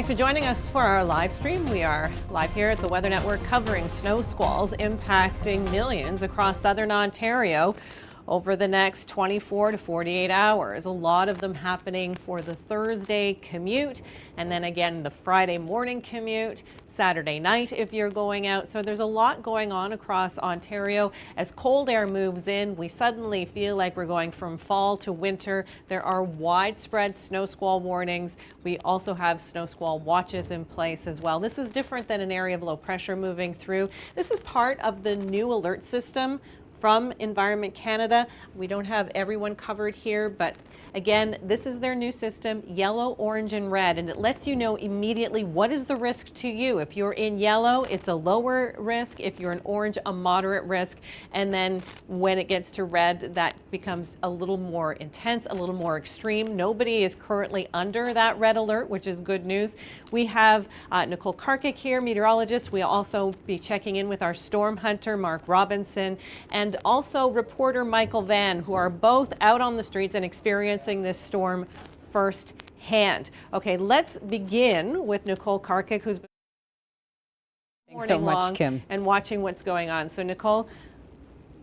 Thanks for joining us for our live stream. We are live here at the Weather Network covering snow squalls impacting millions across southern Ontario over the next 24 to 48 hours. A lot of them happening for the Thursday commute, and then again the Friday morning commute, Saturday night if you're going out. So there's a lot going on across Ontario. As cold air moves in, we suddenly feel like we're going from fall to winter. There are widespread snow squall warnings. We also have snow squall watches in place as well. This is different than an area of low pressure moving through. This is part of the new alert system from Environment Canada. We don't have everyone covered here, but again, this is their new system, yellow, orange, and red, and it lets you know immediately what is the risk to you. If you're in yellow, it's a lower risk. If you're in orange, a moderate risk. And then when it gets to red, that becomes a little more intense, a little more extreme. Nobody is currently under that red alert, which is good news. We have Nicole Karkic here, meteorologist. We'll also be checking in with our storm hunter, Mark Robinson, and also reporter Michael Van, who are both out on the streets and experiencing this storm firsthand. Okay, let's begin with Nicole Karkic, who's been Thanks so much, Kim, and watching what's going on. So Nicole,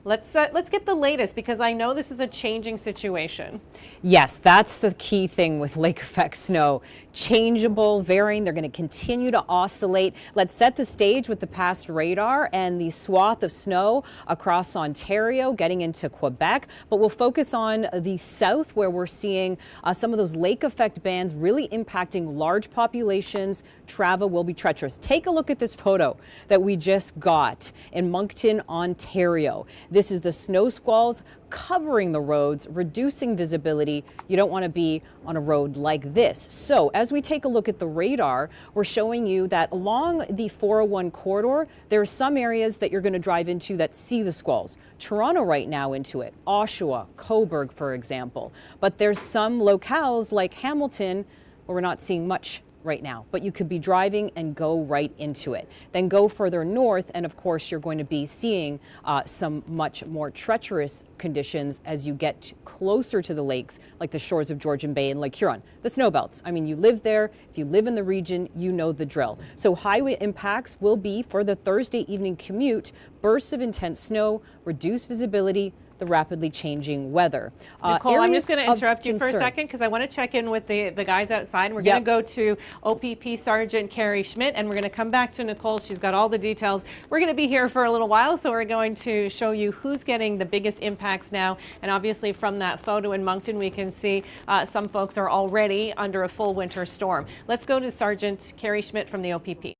let's get the latest, because I know this is a changing situation. Yes, that's the key thing with lake effect snow. Changeable, varying, they're going to continue to oscillate. Let's set the stage with the past radar and the swath of snow across Ontario, getting into Quebec. But we'll focus on the south, where we're seeing some of those lake effect bands really impacting large populations. Travel will be treacherous. Take a look at this photo that we just got in Moncton, Ontario. This is the snow squalls covering the roads, reducing visibility. You don't want to be on a road like this. So as we take a look at the radar, we're showing you that along the 401 corridor, there are some areas that you're going to drive into that see the squalls. Toronto right now into it, Oshawa, Cobourg, for example. But there's some locales like Hamilton where we're not seeing much right now, but you could be driving and go right into it. Then go further north, and of course you're going to be seeing some much more treacherous conditions as you get closer to the lakes, like the shores of Georgian Bay and Lake Huron. The snow belts, I mean, you live there. If you live in the region, you know the drill. So highway impacts will be for the Thursday evening commute, bursts of intense snow, reduced visibility, the rapidly changing weather. Nicole, I'm just going to interrupt you for a second, because I want to check in with the guys outside. We're going to go to OPP Sergeant Carrie Schmidt, and we're going to come back to Nicole. She's got all the details. We're going to be here for a little while, so we're going to show you who's getting the biggest impacts now. And obviously from that photo in Moncton, we can see some folks are already under a full winter storm. Let's go to Sergeant Carrie Schmidt from the OPP.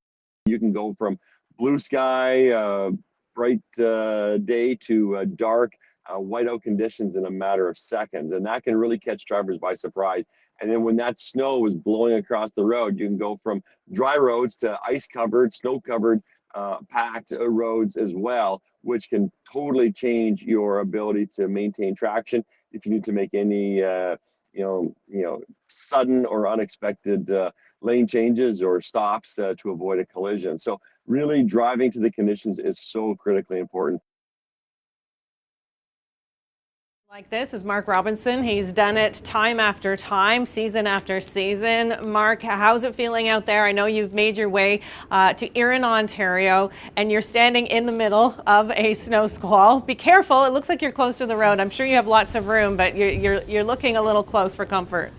You can go from blue sky, bright day to dark, whiteout conditions in a matter of seconds, and that can really catch drivers by surprise. And then when that snow is blowing across the road, you can go from dry roads to ice-covered, snow-covered, packed roads as well, which can totally change your ability to maintain traction if you need to make any sudden or unexpected lane changes or stops to avoid a collision. So really driving to the conditions is so critically important. Like this is Mark Robinson. He's done it time after time, season after season. Mark, how's it feeling out there? I know you've made your way to Erin, Ontario, and you're standing in the middle of a snow squall. Be careful. It looks like you're close to the road. I'm sure you have lots of room, but you're looking a little close for comfort.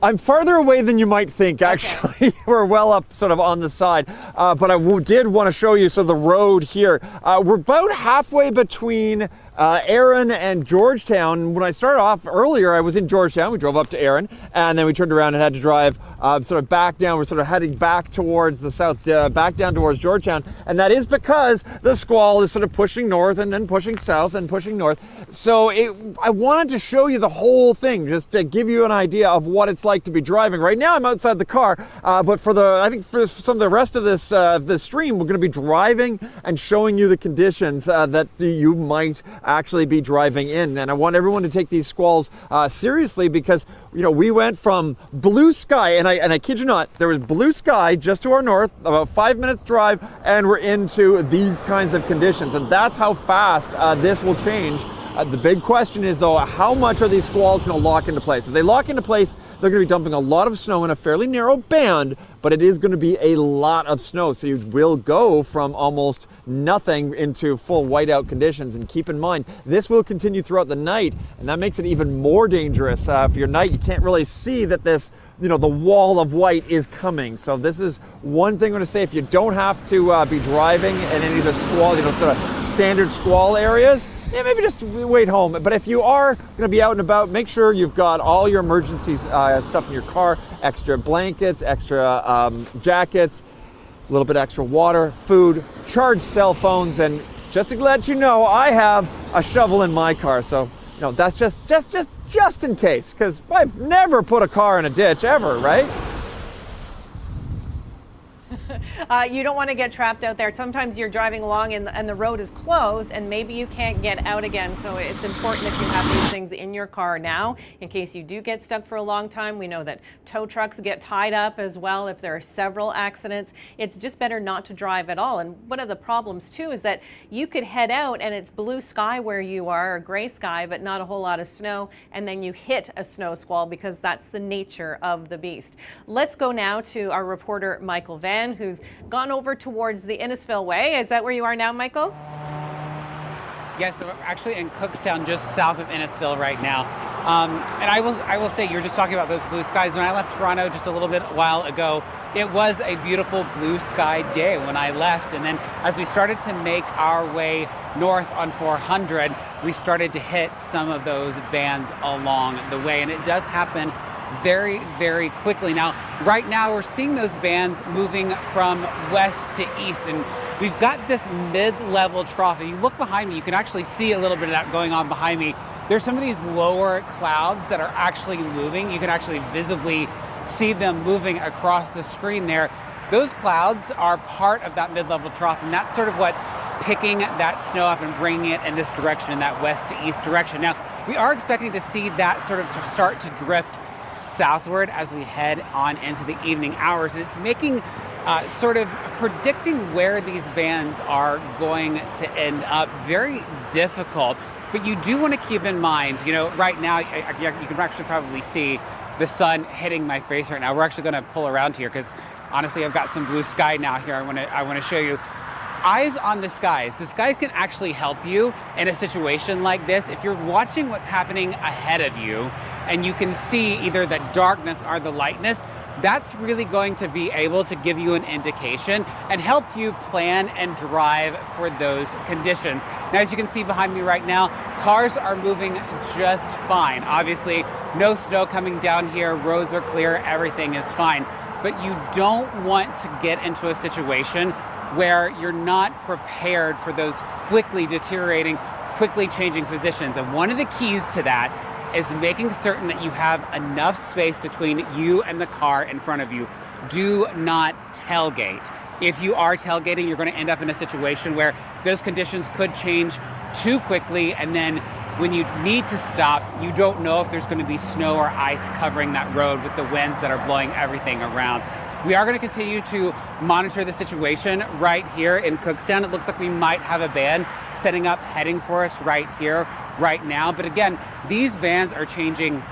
I'm farther away than you might think, actually. Okay. We're well up sort of on the side, but I did want to show you the road here. We're about halfway between Erin and Georgetown. When I started off earlier, I was in Georgetown. We drove up to Erin, and then we turned around and had to drive sort of back down. We're sort of heading back towards the south, back down towards Georgetown, and that is because the squall is sort of pushing north and then pushing south and pushing north. So I wanted to show you the whole thing, just to give you an idea of what it's like to be driving. Right now I'm outside the car, but I think for some of the rest of this stream, we're going to be driving and showing you the conditions that you might actually be driving in. And I want everyone to take these squalls seriously, because we went from blue sky, and I kid you not, there was blue sky just to our north, about 5 minutes drive, and we're into these kinds of conditions. And that's how fast this will change. The big question is, though, how much are these squalls going to lock into place? If they lock into place They're going to be dumping a lot of snow in a fairly narrow band, but it is going to be a lot of snow. So you will go from almost nothing into full whiteout conditions. And keep in mind, this will continue throughout the night, and that makes it even more dangerous. For your night, you can't really see that this, the wall of white is coming. So this is one thing I'm going to say. If you don't have to be driving in any of the squall, sort of standard squall areas, yeah, maybe just wait home. But if you are going to be out and about, make sure you've got all your emergency stuff in your car, extra blankets, extra jackets, a little bit extra water, food, charged cell phones, and just to let you know, I have a shovel in my car. So, that's just in case, because I've never put a car in a ditch ever, right? You don't want to get trapped out there. Sometimes you're driving along and the road is closed and maybe you can't get out again. So it's important if you have these things in your car now in case you do get stuck for a long time. We know that tow trucks get tied up as well if there are several accidents. It's just better not to drive at all. And one of the problems too is that you could head out and it's blue sky where you are, or gray sky, but not a whole lot of snow, and then you hit a snow squall because that's the nature of the beast. Let's go now to our reporter Michael Van, who's gone over towards the Innisfil Way. Is that where you are now, Michael? Yes, so we're actually in Cookstown, just south of Innisfil right now. And I will say, you're just talking about those blue skies. When I left Toronto just a little bit while ago, it was a beautiful blue sky day when I left. And then as we started to make our way north on 400, we started to hit some of those bands along the way. And it does happen very, very quickly. Now, right now, we're seeing those bands moving from west to east, and we've got this mid-level trough. If you look behind me, you can actually see a little bit of that going on behind me. There's some of these lower clouds that are actually moving. You can actually visibly see them moving across the screen there. Those clouds are part of that mid-level trough, and that's sort of what's picking that snow up and bringing it in this direction, in that west to east direction. Now, we are expecting to see that sort of start to drift southward as we head on into the evening hours, and it's making sort of predicting where these bands are going to end up very difficult. But you do want to keep in mind, right now you can actually probably see the sun hitting my face right now. We're actually going to pull around here because honestly I've got some blue sky now here. I want to show you. Eyes on the skies. The skies can actually help you in a situation like this. If you're watching what's happening ahead of you and you can see either the darkness or the lightness, that's really going to be able to give you an indication and help you plan and drive for those conditions. Now, as you can see behind me right now, cars are moving just fine. Obviously, no snow coming down here, roads are clear, everything is fine. But you don't want to get into a situation where you're not prepared for those quickly deteriorating, quickly changing positions. And one of the keys to that is making certain that you have enough space between you and the car in front of you. Do not tailgate. If you are tailgating, you're going to end up in a situation where those conditions could change too quickly, and then when you need to stop, you don't know if there's going to be snow or ice covering that road with the winds that are blowing everything around. We are going to continue to monitor the situation right here in Cookstown. It looks like we might have a band setting up, heading for us right here, right now. But again, these bands are changing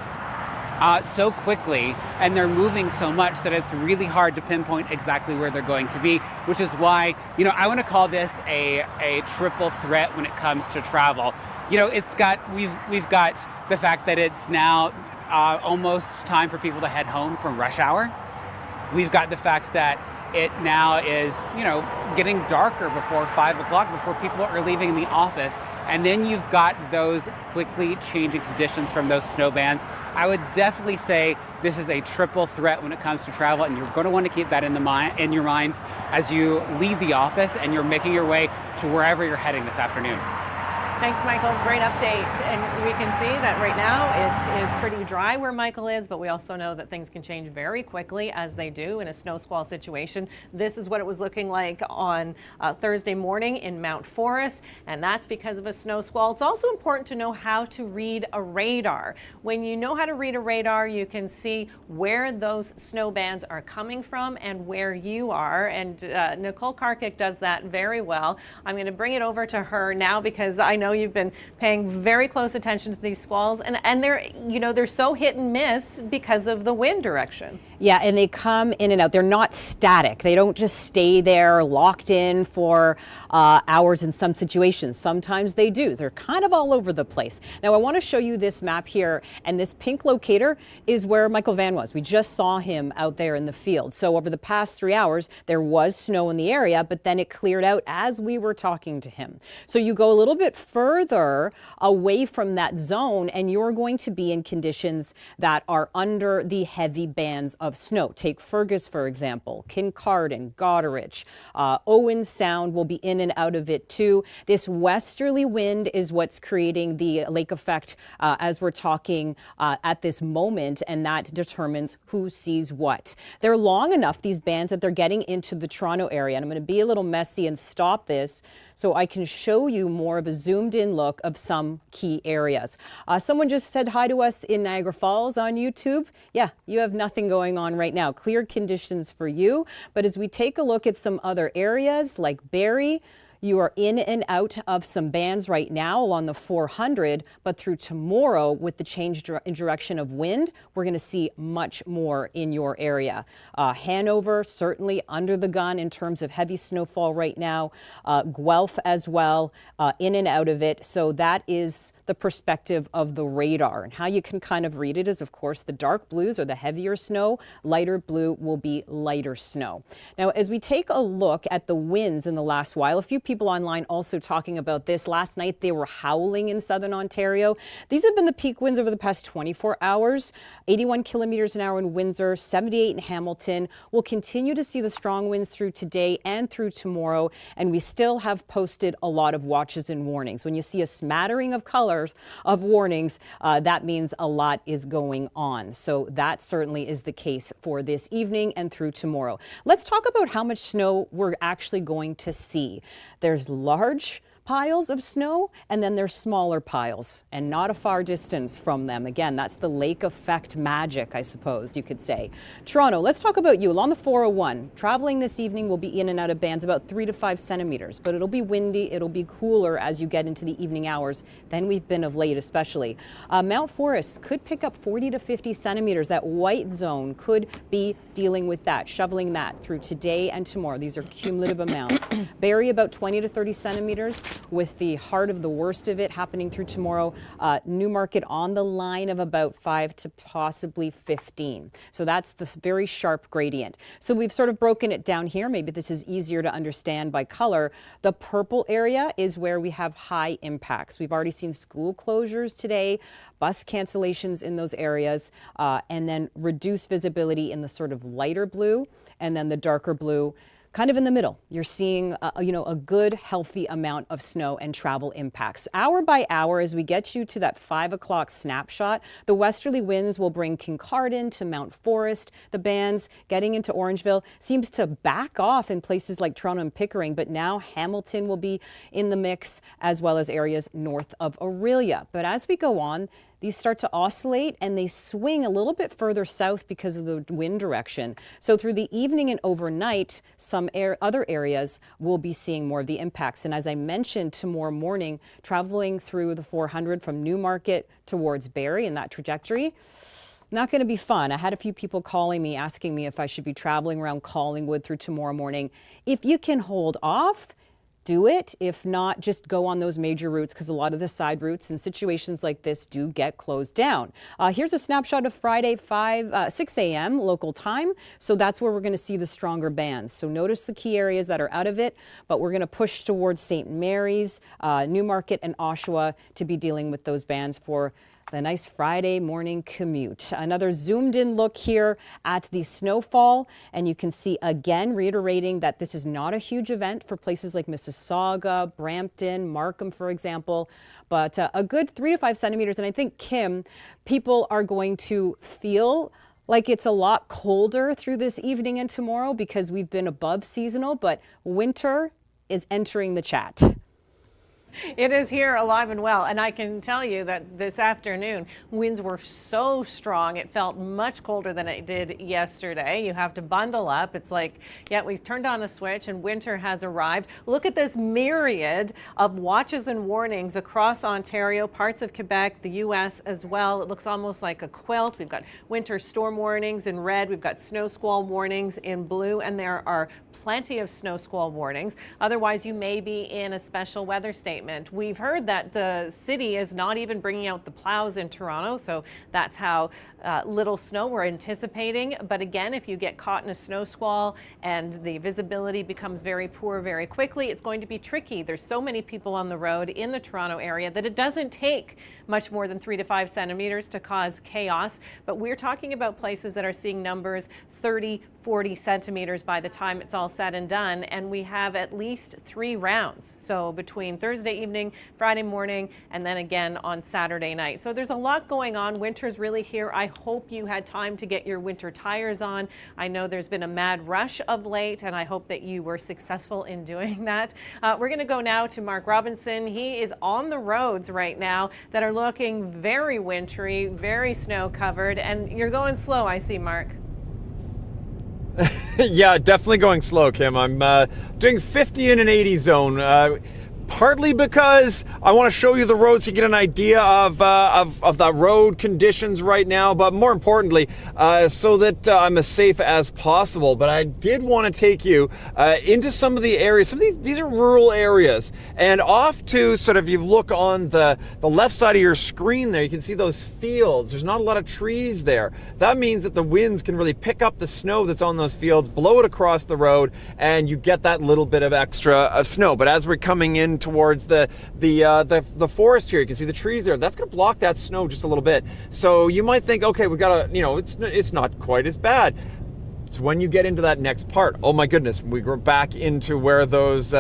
so quickly and they're moving so much that it's really hard to pinpoint exactly where they're going to be, which is why, I want to call this a triple threat when it comes to travel. We've got the fact that it's now almost time for people to head home from rush hour. We've got the fact that it now is, getting darker before 5 o'clock, before people are leaving the office. And then you've got those quickly changing conditions from those snow bands. I would definitely say this is a triple threat when it comes to travel, and you're going to want to keep that in your minds as you leave the office and you're making your way to wherever you're heading this afternoon. Thanks, Michael. Great update. And we can see that right now it is pretty dry where Michael is, but we also know that things can change very quickly as they do in a snow squall situation. This is what it was looking like on Thursday morning in Mount Forest, and that's because of a snow squall. It's also important to know how to read a radar. When you know how to read a radar, you can see where those snow bands are coming from and where you are. And Nicole Karkic does that very well. I'm going to bring it over to her now because I know know you've been paying very close attention to these squalls, and they're so hit and miss because of the wind direction. Yeah, and they come in and out. They're not static. They don't just stay there locked in for hours in some situations. Sometimes they do. They're kind of all over the place. Now, I want to show you this map here, and this pink locator is where Michael Van was. We just saw him out there in the field. So over the past 3 hours, there was snow in the area, but then it cleared out as we were talking to him. So you go a little bit further away from that zone, and you're going to be in conditions that are under the heavy bands of snow. Take Fergus, for example, Kincardine, Goderich, Owen Sound will be in and out of it too. This westerly wind is what's creating the lake effect as we're talking at this moment, and that determines who sees what. They're long enough, these bands, that they're getting into the Toronto area, and I'm going to be a little messy and stop this so I can show you more of a zoomed in look of some key areas. Someone just said hi to us in Niagara Falls on YouTube. Yeah, you have nothing going on right now. Clear conditions for you. But as we take a look at some other areas like Barrie, you are in and out of some bands right now along the 400, but through tomorrow, with the change in direction of wind, we're going to see much more in your area. Hanover, certainly under the gun in terms of heavy snowfall right now. Guelph as well, in and out of it. So that is the perspective of the radar. And how you can kind of read it is, of course, the dark blues are the heavier snow. Lighter blue will be lighter snow. Now, as we take a look at the winds in the last while, a few people online also talking about this. Last night, they were howling in southern Ontario. These have been the peak winds over the past 24 hours. 81 kilometers an hour in Windsor, 78 in Hamilton. We'll continue to see the strong winds through today and through tomorrow, and we still have posted a lot of watches and warnings. When you see a smattering of colors of warnings, that means a lot is going on. So that certainly is the case for this evening and through tomorrow. Let's talk about how much snow we're actually going to see. There's large piles of snow, and then there's smaller piles, and not a far distance from them. Again, that's the lake effect magic, I suppose you could say. Toronto, let's talk about you. Along the 401, traveling this evening will be in and out of bands about 3 to 5 centimeters, but it'll be windy, it'll be cooler as you get into the evening hours than we've been of late, especially. Mount Forest could pick up 40 to 50 centimeters. That white zone could be dealing with that, shoveling that through today and tomorrow. These are cumulative amounts. Barrie about 20 to 30 centimeters. With the heart of the worst of it happening through tomorrow. Newmarket on the line of about 5 to possibly 15. So that's the very sharp gradient. So we've sort of broken it down here. Maybe this is easier to understand by color. The purple area is where we have high impacts. We've already seen school closures today, bus cancellations in those areas, and then reduced visibility in the sort of lighter blue, and then the darker blue kind of in the middle. You're seeing a good, healthy amount of snow and travel impacts. Hour by hour, as we get you to that 5 o'clock snapshot, the westerly winds will bring Kincardine to Mount Forest. The bands getting into Orangeville seems to back off in places like Toronto and Pickering, but now Hamilton will be in the mix, as well as areas north of Aurelia. But as we go on, these start to oscillate and they swing a little bit further south because of the wind direction. So through the evening and overnight, some other areas will be seeing more of the impacts. And as I mentioned, tomorrow morning, traveling through the 400 from Newmarket towards Barrie in that trajectory, not going to be fun. I had a few people calling me, asking me if I should be traveling around Collingwood through tomorrow morning. If you can hold off, do it. If not, just go on those major routes, because a lot of the side routes in situations like this do get closed down. Here's a snapshot of Friday, 6 a.m. local time. So that's where we're going to see the stronger bands. So notice the key areas that are out of it, but we're going to push towards St. Mary's, Newmarket, and Oshawa to be dealing with those bands for the nice Friday morning commute. Another zoomed in look here at the snowfall, and you can see again reiterating that this is not a huge event for places like Mississauga, Brampton, Markham, for example, but a good 3 to 5 centimeters. And I think, Kim, people are going to feel like it's a lot colder through this evening and tomorrow because we've been above seasonal, but winter is entering the chat. It is here alive and well, and I can tell you that this afternoon winds were so strong it felt much colder than it did yesterday. You have to bundle up. It's like, yeah, we've turned on a switch and winter has arrived. Look at this myriad of watches and warnings across Ontario, parts of Quebec, the US as well. It looks almost like a quilt. We've got winter storm warnings in red, we've got snow squall warnings in blue, and there are plenty of snow squall warnings. Otherwise, you may be in a special weather statement. We've heard that the city is not even bringing out the plows in Toronto, so that's how little snow we're anticipating. But again, if you get caught in a snow squall and the visibility becomes very poor very quickly, it's going to be tricky. There's so many people on the road in the Toronto area that it doesn't take much more than 3 to 5 centimeters to cause chaos. But we're talking about places that are seeing numbers 30, 40 centimeters by the time it's all said and done. And we have at least 3 rounds. So between Thursday evening, Friday morning, and then again on Saturday night. So there's a lot going on. Winter's really here. I hope you had time to get your winter tires on. I know there's been a mad rush of late, and I hope that you were successful in doing that. We're going to go now to Mark Robinson. He is on the roads right now that are looking very wintry, very snow covered, and you're going slow, I see, Mark. Yeah, definitely going slow, Kim. I'm doing 50 in an 80 zone. Partly because I want to show you the roads so you get an idea of the road conditions right now, but more importantly, so that I'm as safe as possible. But I did want to take you into some of the areas. Some of these are rural areas, and off to sort of, you look on the left side of your screen there, you can see those fields. There's not a lot of trees there. That means that the winds can really pick up the snow that's on those fields, blow it across the road, and you get that little bit of extra of snow. But as we're coming in towards the forest here, you can see the trees there. That's going to block that snow just a little bit. So you might think, okay, we got to, it's not quite as bad. So when you get into that next part, oh my goodness, we go back into where those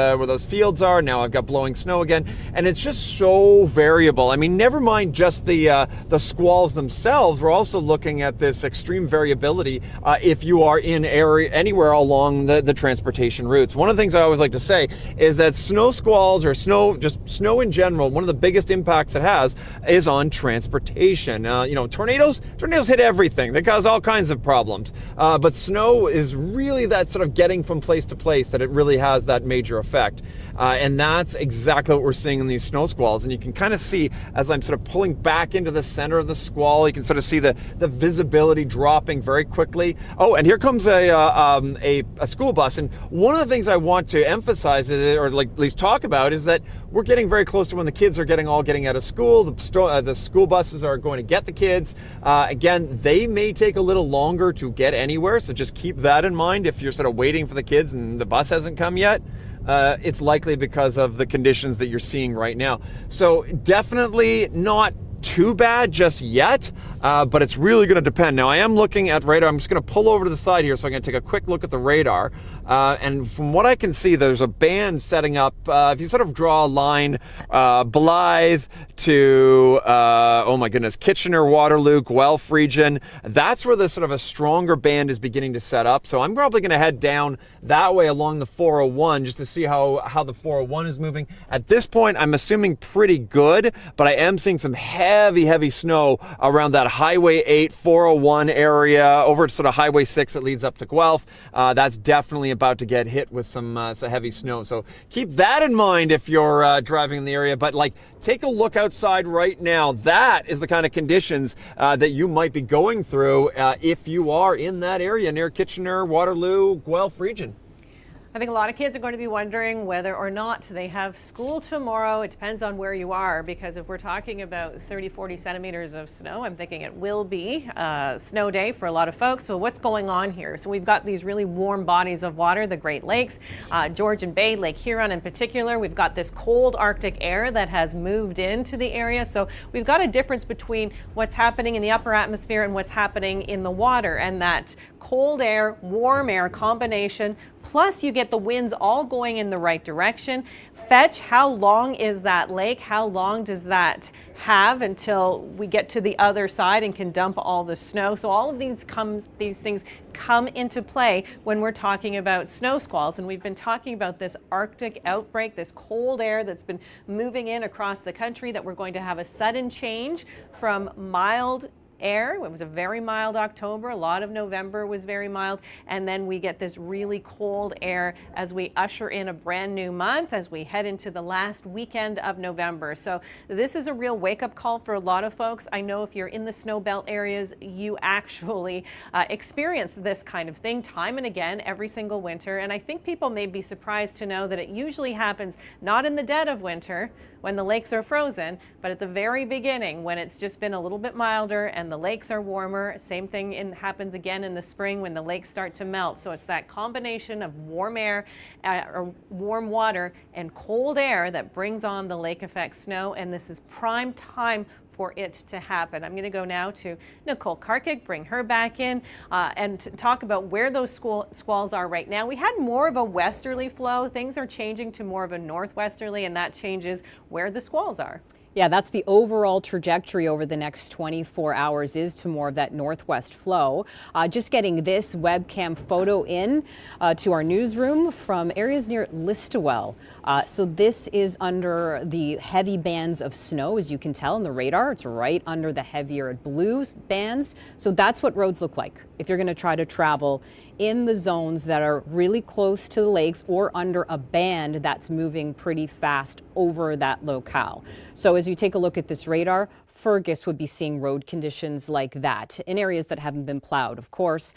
fields are. Now I've got blowing snow again, and it's just so variable. I mean, never mind just the squalls themselves. We're also looking at this extreme variability if you are in anywhere along the transportation routes. One of the things I always like to say is that snow squalls, or just snow in general, one of the biggest impacts it has is on transportation. Tornadoes hit everything. They cause all kinds of problems, but snow is really that sort of getting from place to place that it really has that major effect. And that's exactly what we're seeing in these snow squalls. And you can kind of see, as I'm sort of pulling back into the center of the squall, you can sort of see the visibility dropping very quickly. Oh, and here comes a school bus. And one of the things I want to emphasize, or at least talk about, is that we're getting very close to when the kids are getting out of school. The school buses are going to get the kids. Again, they may take a little longer to get anywhere, so just keep that in mind if you're sort of waiting for the kids and the bus hasn't come yet. It's likely because of the conditions that you're seeing right now. So definitely not too bad just yet, but it's really going to depend. Now I am looking at radar. I'm just going to pull over to the side here, so I'm going to take a quick look at the radar. And from what I can see, there's a band setting up. If you sort of draw a line, Blythe to, oh my goodness, Kitchener, Waterloo, Guelph region, that's where the sort of a stronger band is beginning to set up. So I'm probably going to head down that way along the 401 just to see how the 401 is moving. At this point, I'm assuming pretty good, but I am seeing some heavy snow around that Highway 8, 401 area, over to sort of Highway 6 that leads up to Guelph. That's definitely about to get hit with some heavy snow. So keep that in mind if you're driving in the area. But take a look outside right now. That is the kind of conditions that you might be going through if you are in that area near Kitchener, Waterloo, Guelph region. I think a lot of kids are going to be wondering whether or not they have school tomorrow. It depends on where you are, because if we're talking about 30, 40 centimeters of snow, I'm thinking it will be a snow day for a lot of folks. So what's going on here? So we've got these really warm bodies of water, the Great Lakes, Georgian Bay, Lake Huron in particular. We've got this cold Arctic air that has moved into the area. So we've got a difference between what's happening in the upper atmosphere and what's happening in the water. And that cold air, warm air combination Plus, you get the winds all going in the right direction. Fetch, how long is that lake? How long does that have until we get to the other side and can dump all the snow? So all of these things come into play when we're talking about snow squalls. And we've been talking about this Arctic outbreak, this cold air that's been moving in across the country, that we're going to have a sudden change from mild air. It was a very mild October. A lot of November was very mild. And then we get this really cold air as we usher in a brand new month, as we head into the last weekend of November. So this is a real wake-up call for a lot of folks. I know if you're in the snow belt areas, you actually experience this kind of thing time and again every single winter. And I think people may be surprised to know that it usually happens not in the dead of winter when the lakes are frozen, but at the very beginning when it's just been a little bit milder and the lakes are warmer. Same thing happens again in the spring when the lakes start to melt. So it's that combination of warm air or warm water and cold air that brings on the lake effect snow, and this is prime time for it to happen. I'm going to go now to Nicole Karkic, bring her back in, and talk about where those squalls are right now. We had more of a westerly flow. Things are changing to more of a northwesterly, and that changes where the squalls are. Yeah, that's the overall trajectory over the next 24 hours, is to more of that northwest flow. Just getting this webcam photo in to our newsroom from areas near Listowel. So this is under the heavy bands of snow, as you can tell in the radar. It's right under the heavier blue bands. So that's what roads look like if you're going to try to travel in the zones that are really close to the lakes or under a band that's moving pretty fast over that locale. So as you take a look at this radar, Fergus would be seeing road conditions like that in areas that haven't been plowed. Of course,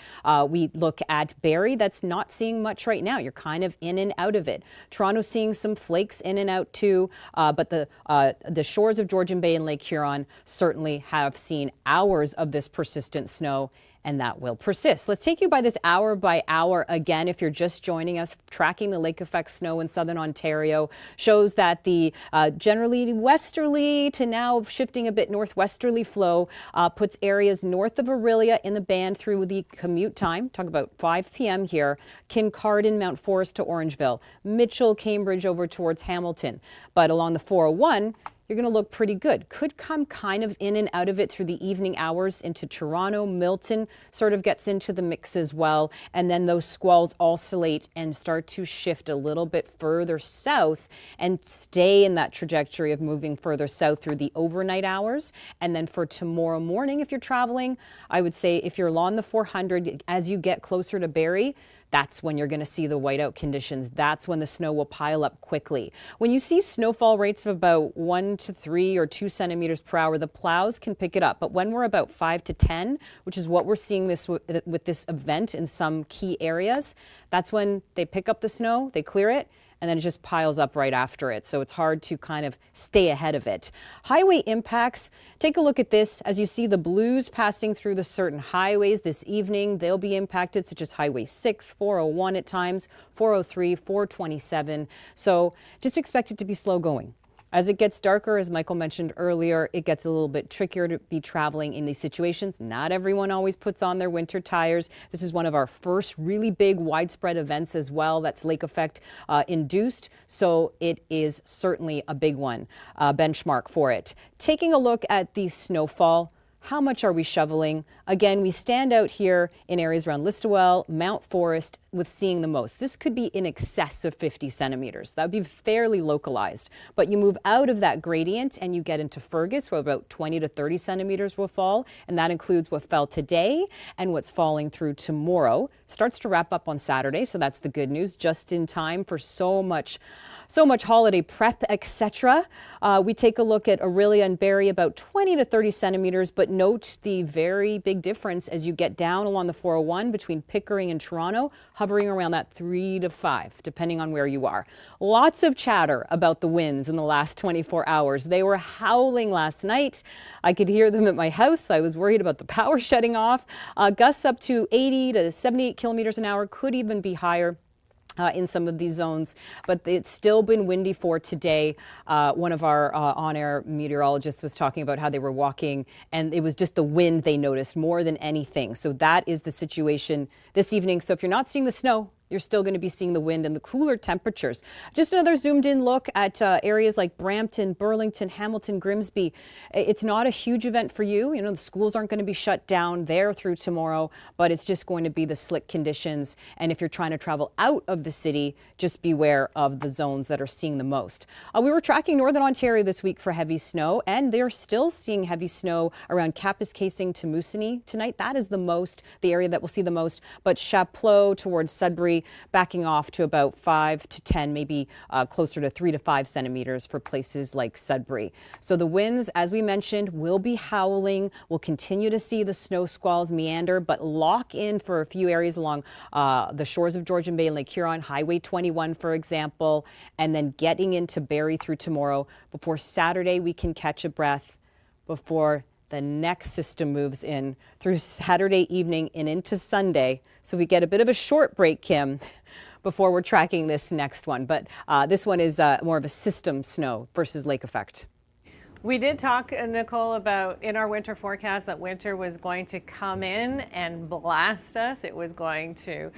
we look at Barrie, that's not seeing much right now. You're kind of in and out of it. Toronto seeing some flakes in and out too, but the shores of Georgian Bay and Lake Huron certainly have seen hours of this persistent snow, and that will persist. Let's take you by this hour by hour again. If you're just joining us, tracking the lake effect snow in southern Ontario shows that the generally westerly to now shifting a bit northwesterly flow puts areas north of Orillia in the band through the commute time. Talk about 5 p.m. here. Kincardine, Mount Forest to Orangeville, Mitchell, Cambridge over towards Hamilton. But along the 401, you're going to look pretty good. Could come kind of in and out of it through the evening hours into Toronto. Milton sort of gets into the mix as well. And then those squalls oscillate and start to shift a little bit further south and stay in that trajectory of moving further south through the overnight hours. And then for tomorrow morning, if you're traveling, I would say if you're along the 400, as you get closer to Barrie, that's when you're going to see the whiteout conditions. That's when the snow will pile up quickly. When you see snowfall rates of about 1 to 3 or 2 centimeters per hour, the plows can pick it up. But when we're about 5 to 10, which is what we're seeing with this event in some key areas, that's when they pick up the snow, they clear it, and then it just piles up right after it. So it's hard to kind of stay ahead of it. Highway impacts, take a look at this. As you see the blues passing through the certain highways this evening, they'll be impacted, such as Highway 6, 401 at times, 403, 427. So just expect it to be slow going. As it gets darker, as Michael mentioned earlier, it gets a little bit trickier to be traveling in these situations. Not everyone always puts on their winter tires. This is one of our first really big widespread events as well that's lake effect induced. So it is certainly a big one, benchmark for it. Taking a look at the snowfall. How much are we shoveling? Again, we stand out here in areas around Listowel, Mount Forest with seeing the most. This could be in excess of 50 centimeters. That would be fairly localized. But you move out of that gradient and you get into Fergus where about 20 to 30 centimeters will fall. And that includes what fell today and what's falling through tomorrow. Starts to wrap up on Saturday, so that's the good news. Just in time for so much holiday prep, etc. We take a look at Orillia and Barrie, about 20 to 30 centimeters, but note the very big difference as you get down along the 401 between Pickering and Toronto, hovering around that 3 to 5, depending on where you are. Lots of chatter about the winds in the last 24 hours. They were howling last night. I could hear them at my house. I was worried about the power shutting off. Gusts up to 80 to 78 kilometers an hour, could even be higher. In some of these zones, but it's still been windy for today. One of our on-air meteorologists was talking about how they were walking and it was just the wind they noticed more than anything. So that is the situation this evening. So if you're not seeing the snow, you're still going to be seeing the wind and the cooler temperatures. Just another zoomed in look at areas like Brampton, Burlington, Hamilton, Grimsby. It's not a huge event for you. You know, the schools aren't going to be shut down there through tomorrow, but it's just going to be the slick conditions. And if you're trying to travel out of the city, just beware of the zones that are seeing the most. We were tracking Northern Ontario this week for heavy snow, and they're still seeing heavy snow around Kapuskasing to Moosonee tonight. That is the area that will see the most, but Chapleau towards Sudbury backing off to about 5 to 10, maybe closer to 3 to 5 centimeters for places like Sudbury. So the winds, as we mentioned, will be howling. We'll continue to see the snow squalls meander, but lock in for a few areas along the shores of Georgian Bay and Lake Huron, Highway 21, for example, and then getting into Barrie through tomorrow. Before Saturday, we can catch a breath before the next system moves in through Saturday evening and into Sunday. So we get a bit of a short break, Kim, before we're tracking this next one. But this one is more of a system snow versus lake effect. We did talk, Nicole, about in our winter forecast that winter was going to come in and blast us. It was going to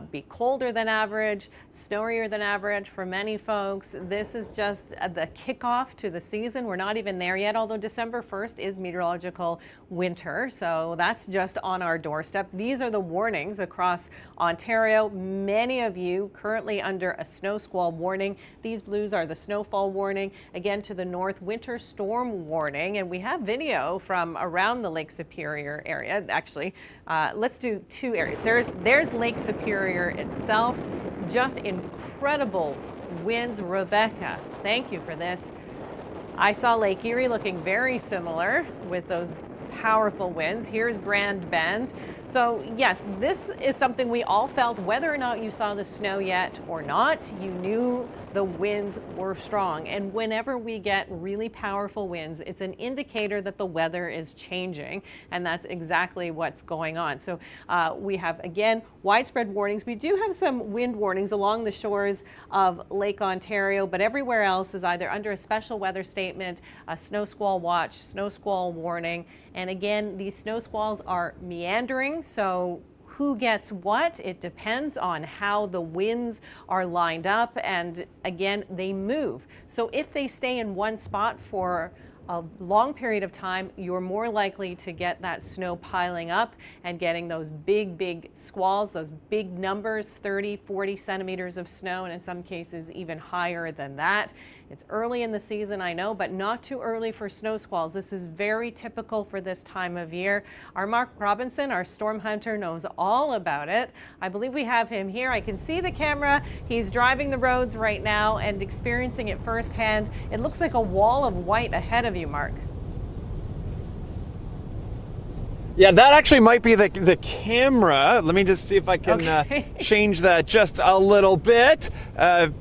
be colder than average, snowier than average for many folks. This is just the kickoff to the season. We're not even there yet, although December 1st is meteorological winter. So that's just on our doorstep. These are the warnings across Ontario. Many of you currently under a snow squall warning. These blues are the snowfall warning. Again, to the north, winter storm warning, and we have video from around the Lake Superior area. Actually, let's do two areas. There's Lake Superior itself. Just incredible winds. Rebecca, thank you for this. I saw Lake Erie looking very similar with those powerful winds. Here's Grand Bend. So yes, this is something we all felt, whether or not you saw the snow yet or not, you knew the winds were strong. And whenever we get really powerful winds, it's an indicator that the weather is changing. And that's exactly what's going on. So we have, again, widespread warnings. We do have some wind warnings along the shores of Lake Ontario, but everywhere else is either under a special weather statement, a snow squall watch, snow squall warning. And again, these snow squalls are meandering. So who gets what? It depends on how the winds are lined up. And again, they move. So if they stay in one spot for a long period of time, you're more likely to get that snow piling up and getting those big squalls, those big numbers, 30, 40 centimeters of snow, and in some cases even higher than that. It's early in the season, I know, but not too early for snow squalls. This is very typical for this time of year. Our Mark Robinson, our storm hunter, knows all about it. I believe we have him here. I can see the camera. He's driving the roads right now and experiencing it firsthand. It looks like a wall of white ahead of you, Mark. Yeah, that actually might be the camera. Let me just see if I can change that just a little bit,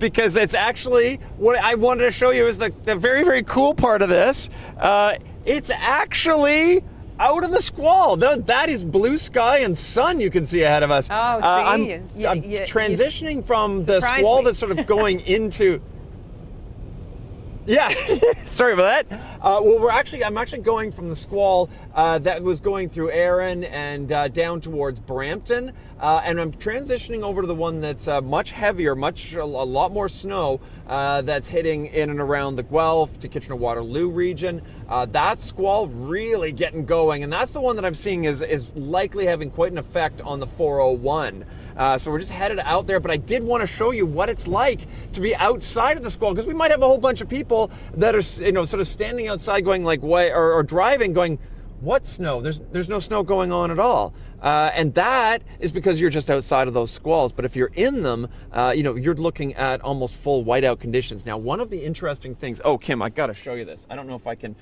because it's actually what I wanted to show you is the very, very cool part of this. It's actually out of the squall. That is blue sky and sun you can see ahead of us. Oh, I'm transitioning from the squall that's sort of going into... Yeah, sorry about that. Well, I'm actually going from the squall that was going through Erin and down towards Brampton, and I'm transitioning over to the one that's much heavier, a lot more snow that's hitting in and around the Guelph to Kitchener-Waterloo region. That squall really getting going, and that's the one that I'm seeing is likely having quite an effect on the 401. So we're just headed out there, but I did want to show you what it's like to be outside of the squall, because we might have a whole bunch of people that are, sort of standing outside going like, what, or driving going, what snow? There's no snow going on at all. And that is because you're just outside of those squalls. But if you're in them, you're looking at almost full whiteout conditions. Now, one of the interesting things, oh, Kim, I got to show you this. I don't know if I can,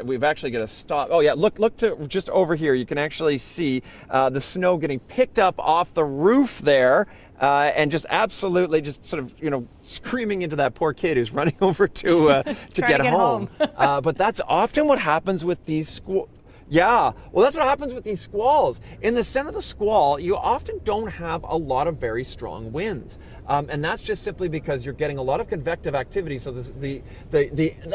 we've actually got to stop. Oh yeah, look to just over here. You can actually see the snow getting picked up off the roof there. And just absolutely just sort of, screaming into that poor kid who's running over to get home. But that's often what happens with these Yeah, well, that's what happens with these squalls. In the center of the squall, you often don't have a lot of very strong winds. And that's just simply because you're getting a lot of convective activity. So the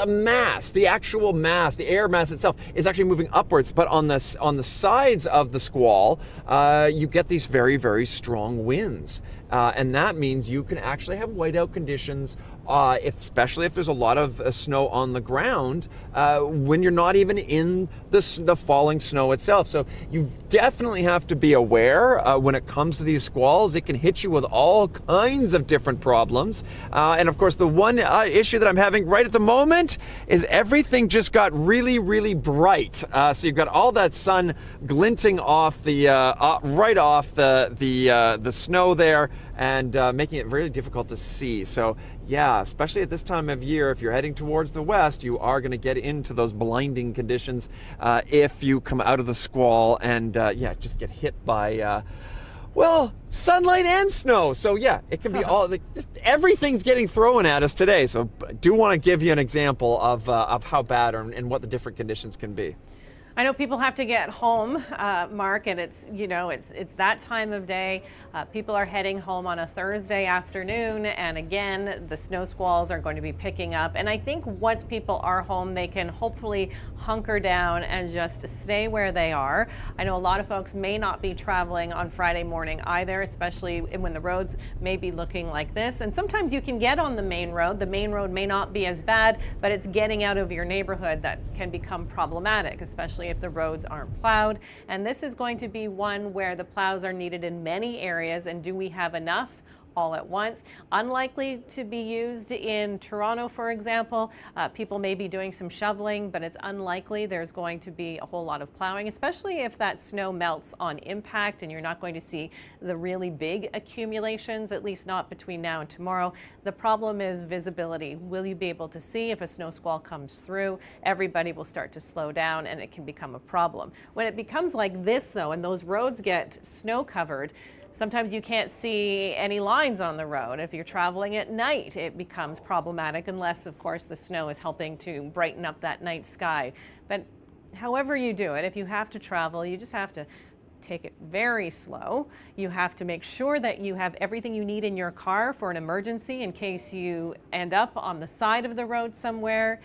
mass, the actual mass, the air mass itself is actually moving upwards. But on the sides of the squall, you get these very, very strong winds. And that means you can actually have whiteout conditions, especially if there's a lot of snow on the ground, when you're not even in the falling snow itself. So you definitely have to be aware when it comes to these squalls. It can hit you with all kinds of different problems. And of course, the one issue that I'm having right at the moment is everything just got really, really bright. So you've got all that sun glinting off the right off the snow there, and making it very difficult to see. So yeah, especially at this time of year, if you're heading towards the west, you are going to get into those blinding conditions if you come out of the squall and yeah, just get hit by well, sunlight and snow. So yeah, it can be all, just everything's getting thrown at us today. So I do want to give you an example of how bad and what the different conditions can be. I know people have to get home, Mark, and it's, you know, it's that time of day. People are heading home on a Thursday afternoon, and again, the snow squalls are going to be picking up. And I think once people are home, they can hopefully hunker down and just stay where they are. I know a lot of folks may not be traveling on Friday morning either, especially when the roads may be looking like this. And sometimes you can get on the main road. The main road may not be as bad, but it's getting out of your neighborhood that can become problematic, especially if the roads aren't plowed. And this is going to be one where the plows are needed in many areas. And do we have enough all at once? Unlikely to be used in Toronto, for example. People may be doing some shoveling, but it's unlikely there's going to be a whole lot of plowing, especially if that snow melts on impact and you're not going to see the really big accumulations, at least not between now and tomorrow. The problem is visibility. Will you be able to see if a snow squall comes through? Everybody will start to slow down and it can become a problem. When it becomes like this though, and those roads get snow covered, sometimes you can't see any lines on the road. If you're traveling at night, it becomes problematic, unless, of course, the snow is helping to brighten up that night sky. But however you do it, if you have to travel, you just have to take it very slow. You have to make sure that you have everything you need in your car for an emergency in case you end up on the side of the road somewhere.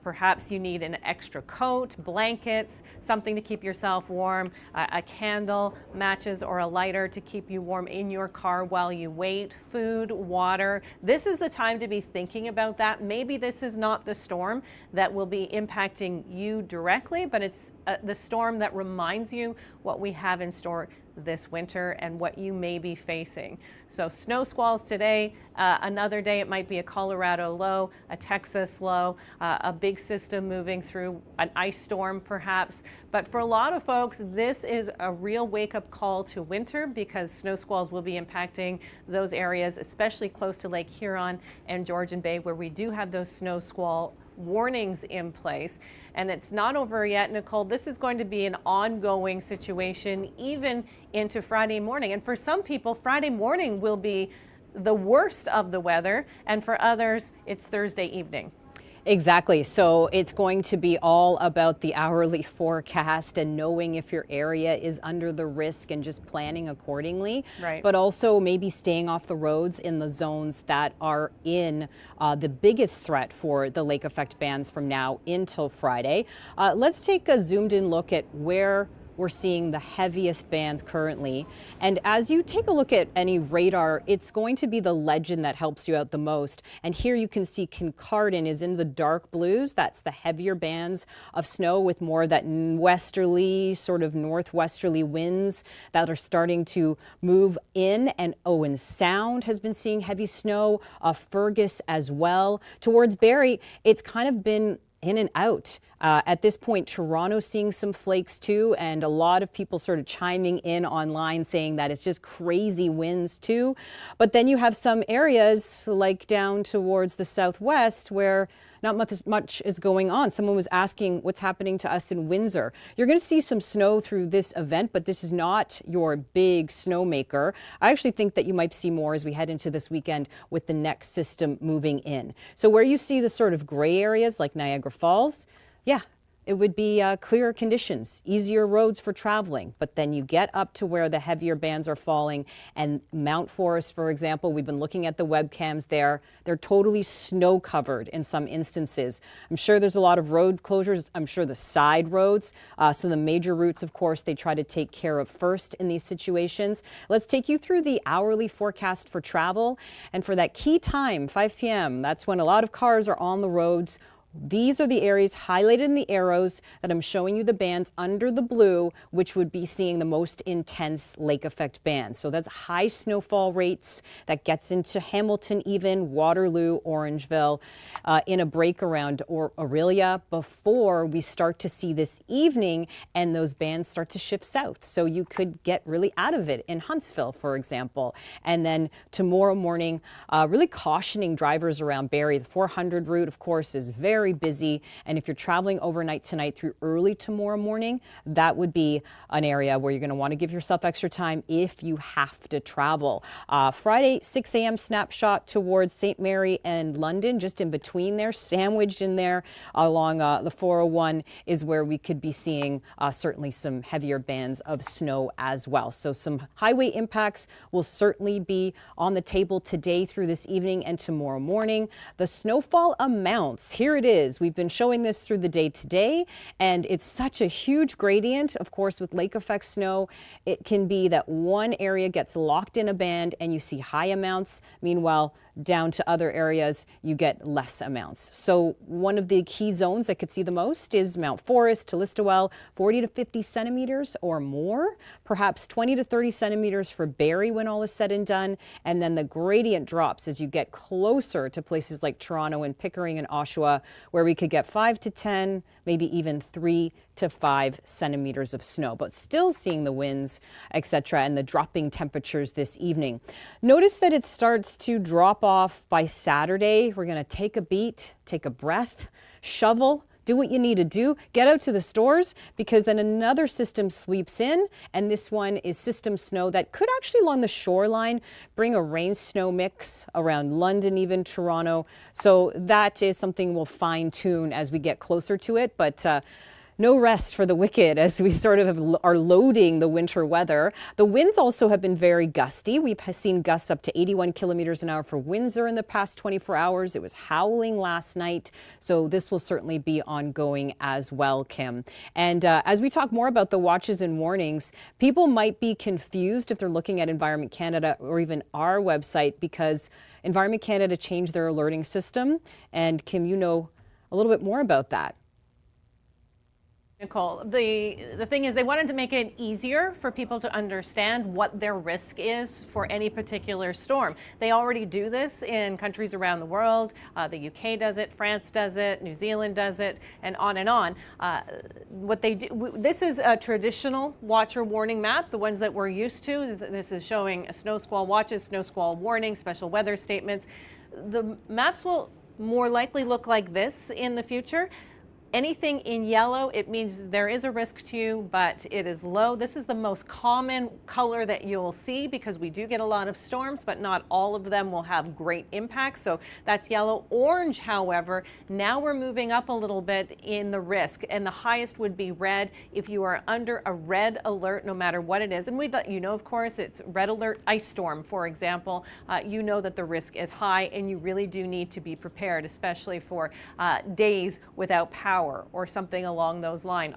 Perhaps you need an extra coat, blankets, something to keep yourself warm, a candle, matches, or a lighter to keep you warm in your car while you wait, food, water. This is the time to be thinking about that. Maybe this is not the storm that will be impacting you directly, but it's the storm that reminds you what we have in store this winter and what you may be facing. So snow squalls today, another day it might be a Colorado low, a Texas low, a big system moving through, an ice storm perhaps. But for a lot of folks, this is a real wake-up call to winter, because snow squalls will be impacting those areas, especially close to Lake Huron and Georgian Bay, where we do have those snow squall warnings in place. And it's not over yet, Nicole. This is going to be an ongoing situation even into Friday morning. And for some people, Friday morning will be the worst of the weather, and for others, it's Thursday evening. Exactly. So it's going to be all about the hourly forecast and knowing if your area is under the risk and just planning accordingly. Right. But also maybe staying off the roads in the zones that are in the biggest threat for the lake effect bands from now until Friday. Let's take a zoomed in look at where we're seeing the heaviest bands currently. And as you take a look at any radar, it's going to be the legend that helps you out the most. And here you can see Kincardine is in the dark blues. That's the heavier bands of snow with more that westerly, sort of northwesterly winds that are starting to move in. And Owen Sound has been seeing heavy snow, Fergus as well. Towards Barrie, it's kind of been in and out. At this point, Toronto's seeing some flakes too, and a lot of people sort of chiming in online saying that it's just crazy winds too. But then you have some areas like down towards the southwest where not much is going on. Someone was asking what's happening to us in Windsor. You're going to see some snow through this event, but this is not your big snowmaker. I actually think that you might see more as we head into this weekend with the next system moving in. So where you see the sort of gray areas like Niagara Falls, yeah, it would be clearer conditions, easier roads for traveling. But then you get up to where the heavier bands are falling, and Mount Forest, for example, we've been looking at the webcams there. They're totally snow covered in some instances. I'm sure there's a lot of road closures. I'm sure the side roads, some of the major routes, of course, they try to take care of first in these situations. Let's take you through the hourly forecast for travel. And for that key time, 5 p.m., that's when a lot of cars are on the roads. These are the areas highlighted in the arrows that I'm showing you, the bands under the blue, which would be seeing the most intense lake effect bands. So that's high snowfall rates that gets into Hamilton, even Waterloo, Orangeville, in a break around Aurelia before we start to see this evening and those bands start to shift south. So you could get really out of it in Huntsville, for example. And then tomorrow morning, really cautioning drivers around Barrie. The 400 route, of course, is very busy, and if you're traveling overnight tonight through early tomorrow morning, that would be an area where you're going to want to give yourself extra time if you have to travel. Friday, 6 a.m. snapshot towards St. Mary and London, just in between there, sandwiched in there along the 401 is where we could be seeing certainly some heavier bands of snow as well. So some highway impacts will certainly be on the table today through this evening and tomorrow morning. The snowfall amounts, here it is. We've been showing this through the day today, and it's such a huge gradient. Of course, with lake effect snow, it can be that one area gets locked in a band and you see high amounts. Meanwhile, down to other areas, you get less amounts. So one of the key zones that could see the most is Mount Forest to Listowel, 40 to 50 centimeters or more, perhaps 20 to 30 centimeters for Barrie when all is said and done. And then the gradient drops as you get closer to places like Toronto and Pickering and Oshawa, where we could get 5 to 10, maybe even 3 to 5 centimeters of snow, but still seeing the winds, etc., and the dropping temperatures this evening. Notice that it starts to drop off by Saturday. We're going to take a beat, take a breath, shovel, do what you need to do, get out to the stores, because then another system sweeps in, and this one is system snow that could actually along the shoreline bring a rain snow mix around London, even Toronto. So that is something we'll fine tune as we get closer to it, but no rest for the wicked as we sort of are loading the winter weather. The winds also have been very gusty. We've seen gusts up to 81 kilometers an hour for Windsor in the past 24 hours. It was howling last night, so this will certainly be ongoing as well, Kim. And as we talk more about the watches and warnings, people might be confused if they're looking at Environment Canada or even our website, because Environment Canada changed their alerting system. And Kim, you know a little bit more about that. Nicole, the thing is they wanted to make it easier for people to understand what their risk is for any particular storm. They already do this in countries around the world. The UK does it, France does it, New Zealand does it, and on and on. What they do, this is a traditional watcher warning map, the ones that we're used to. This is showing snow squall watches, snow squall warnings, special weather statements. The maps will more likely look like this in the future. Anything in yellow, it means there is a risk to you, but it is low. This is the most common color that you'll see because we do get a lot of storms, but not all of them will have great impact. So that's yellow. Orange, however, now we're moving up a little bit in the risk, and the highest would be red if you are under a red alert, no matter what it is. And we, you know, of course, it's red alert ice storm, for example. You know that the risk is high, and you really do need to be prepared, especially for days without power or something along those lines,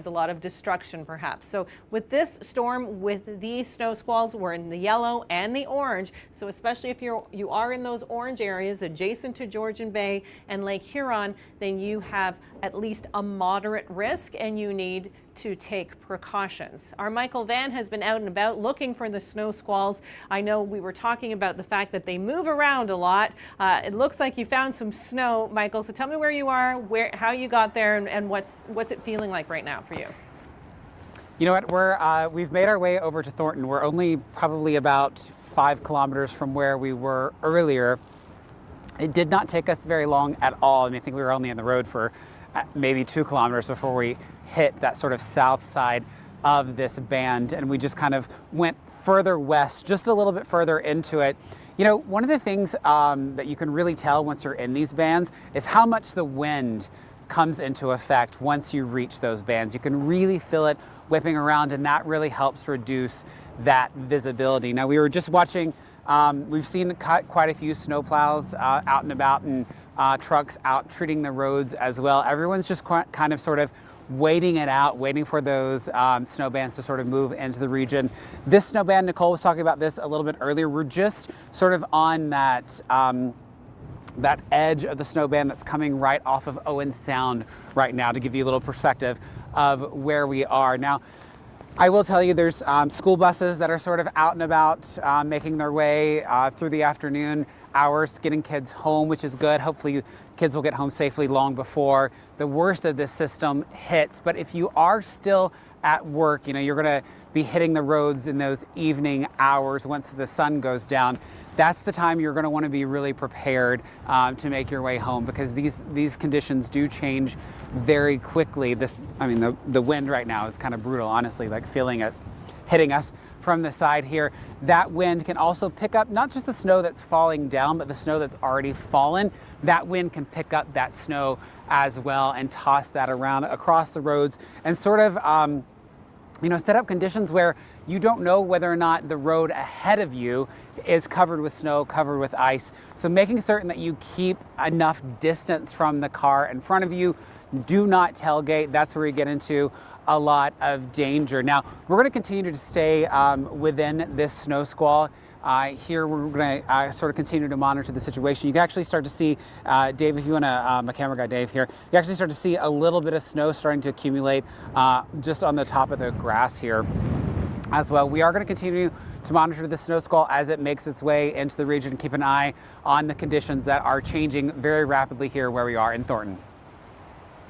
a lot of destruction perhaps. So with this storm, with these snow squalls, we're in the yellow and the orange. So especially if you are in those orange areas adjacent to Georgian Bay and Lake Huron, then you have at least a moderate risk and you need to take precautions. Our Michael Van has been out and about looking for the snow squalls. I know we were talking about the fact that they move around a lot. It looks like you found some snow, Michael. So tell me where you are, how you got there, and what's it feeling like right now for you? You know what, we've made our way over to Thornton. We're only probably about 5 kilometers from where we were earlier. It did not take us very long at all. I mean, I think we were only on the road for maybe 2 kilometers before we hit that sort of south side of this band, and we just kind of went further west, just a little bit further into it. You know, one of the things that you can really tell once you're in these bands is how much the wind comes into effect once you reach those bands. You can really feel it whipping around, and that really helps reduce that visibility. Now, we were just watching, we've seen quite a few snowplows out and about, and trucks out treating the roads as well. Everyone's just kind of sort of waiting it out, waiting for those snow bands to sort of move into the region. This snow band, Nicole was talking about this a little bit earlier, we're just sort of on that that edge of the snow band that's coming right off of Owen Sound right now, to give you a little perspective of where we are. Now, I will tell you there's school buses that are sort of out and about, making their way through the afternoon hours, getting kids home, which is good. Hopefully kids will get home safely long before the worst of this system hits. But if you are still at work, you know, you're gonna be hitting the roads in those evening hours once the sun goes down. That's the time you're gonna wanna be really prepared to make your way home, because these conditions do change very quickly. The wind right now is kind of brutal, honestly, like feeling it hitting us from the side here. That wind can also pick up not just the snow that's falling down, but the snow that's already fallen. That wind can pick up that snow as well and toss that around across the roads and sort of set up conditions where you don't know whether or not the road ahead of you is covered with snow, covered with ice. So making certain that you keep enough distance from the car in front of you. Do not tailgate. That's where you get into a lot of danger. Now, we're going to continue to stay within this snow squall. Here we're going to sort of continue to monitor the situation. You can actually start to see, Dave, if you want to, my camera guy Dave here, you actually start to see a little bit of snow starting to accumulate just on the top of the grass here as well. We are going to continue to monitor the snow squall as it makes its way into the region. Keep an eye on the conditions that are changing very rapidly here where we are in Thornton.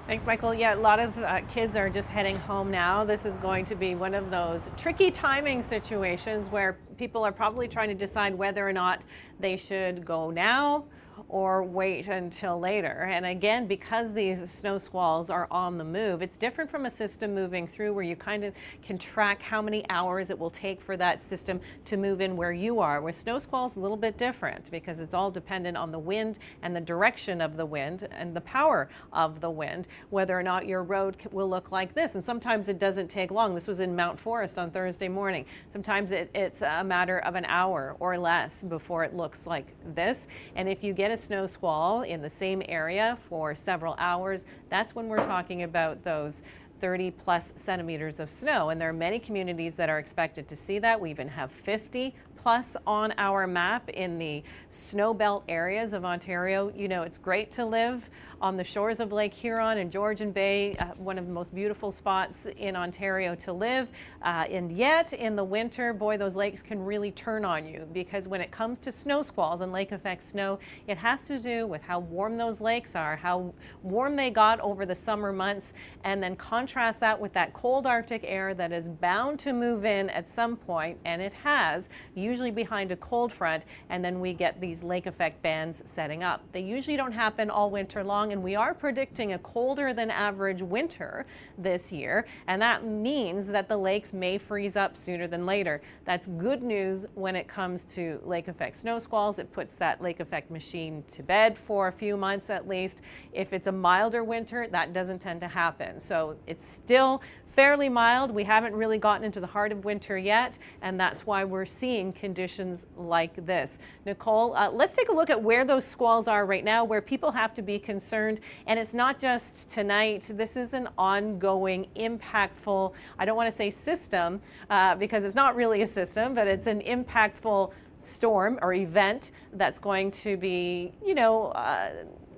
Thanks, Michael. Yeah, a lot of kids are just heading home now. This is going to be one of those tricky timing situations where people are probably trying to decide whether or not they should go now or wait until later. And again, because these snow squalls are on the move, it's different from a system moving through where you kind of can track how many hours it will take for that system to move in where you are. With snow squalls, a little bit different because it's all dependent on the wind and the direction of the wind and the power of the wind, whether or not your road will look like this. And sometimes it doesn't take long. This was in Mount Forest on Thursday morning. Sometimes it's a matter of an hour or less before it looks like this. And if you get a snow squall in the same area for several hours, that's when we're talking about those 30 plus centimeters of snow. And there are many communities that are expected to see that. We even have 50 plus on our map in the snow belt areas of Ontario. You know, it's great to live on the shores of Lake Huron and Georgian Bay, one of the most beautiful spots in Ontario to live. And yet in the winter, boy, those lakes can really turn on you, because when it comes to snow squalls and lake effect snow, it has to do with how warm those lakes are, how warm they got over the summer months, and then contrast that with that cold Arctic air that is bound to move in at some point, and it has, usually behind a cold front, and then we get these lake effect bands setting up. They usually don't happen all winter long, and we are predicting a colder than average winter this year, and that means that the lakes may freeze up sooner than later. That's good news when it comes to lake effect snow squalls. It puts that lake effect machine to bed for a few months at least. If it's a milder winter, that doesn't tend to happen. So it's still fairly mild. We haven't really gotten into the heart of winter yet, and that's why we're seeing conditions like this. Nicole, let's take a look at where those squalls are right now, where people have to be concerned. And it's not just tonight. This is an ongoing, impactful, I don't want to say system, because it's not really a system, but it's an impactful storm or event that's going to be,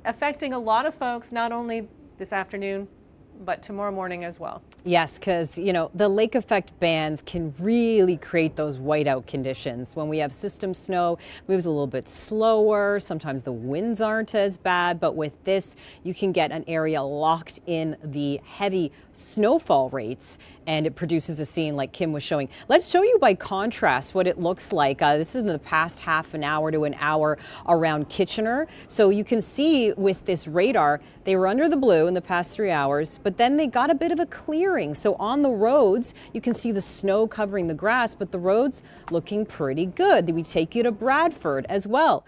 affecting a lot of folks, not only this afternoon, but tomorrow morning as well. Yes, because, the lake effect bands can really create those whiteout conditions. When we have system snow, moves a little bit slower. Sometimes the winds aren't as bad, but with this, you can get an area locked in the heavy snowfall rates, and it produces a scene like Kim was showing. Let's show you by contrast what it looks like. This is in the past half an hour to an hour around Kitchener. So you can see with this radar, they were under the blue in the past 3 hours, but then they got a bit of a clearing. So on the roads, you can see the snow covering the grass, but the roads looking pretty good. We take you to Bradford as well.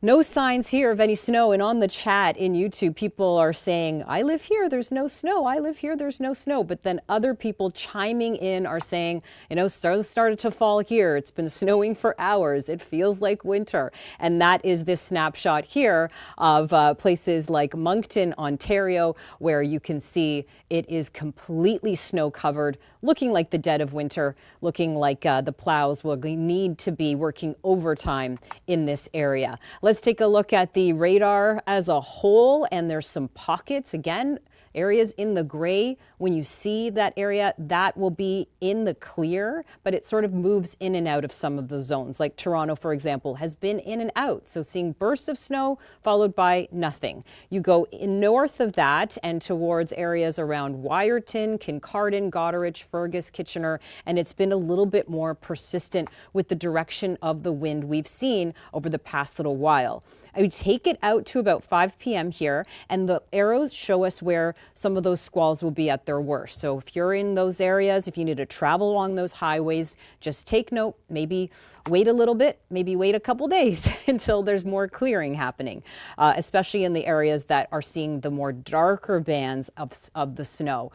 No signs here of any snow. And on the chat in YouTube, people are saying, I live here, there's no snow. I live here, there's no snow. But then other people chiming in are saying, snow started to fall here. It's been snowing for hours. It feels like winter. And that is this snapshot here of places like Moncton, Ontario, where you can see it is completely snow covered, looking like the dead of winter, looking like the plows will need to be working overtime in this area. Let's take a look at the radar as a whole, and there's some pockets again. Areas in the gray, when you see that area, that will be in the clear, but it sort of moves in and out of some of the zones. Like Toronto, for example, has been in and out. So seeing bursts of snow followed by nothing. You go north of that and towards areas around Wyerton, Kincardine, Goderich, Fergus, Kitchener, and it's been a little bit more persistent with the direction of the wind we've seen over the past little while. I would take it out to about 5 p.m. here, and the arrows show us where some of those squalls will be at their worst. So if you're in those areas, if you need to travel along those highways, just take note, maybe wait a little bit, maybe wait a couple days until there's more clearing happening, especially in the areas that are seeing the more darker bands of the snow.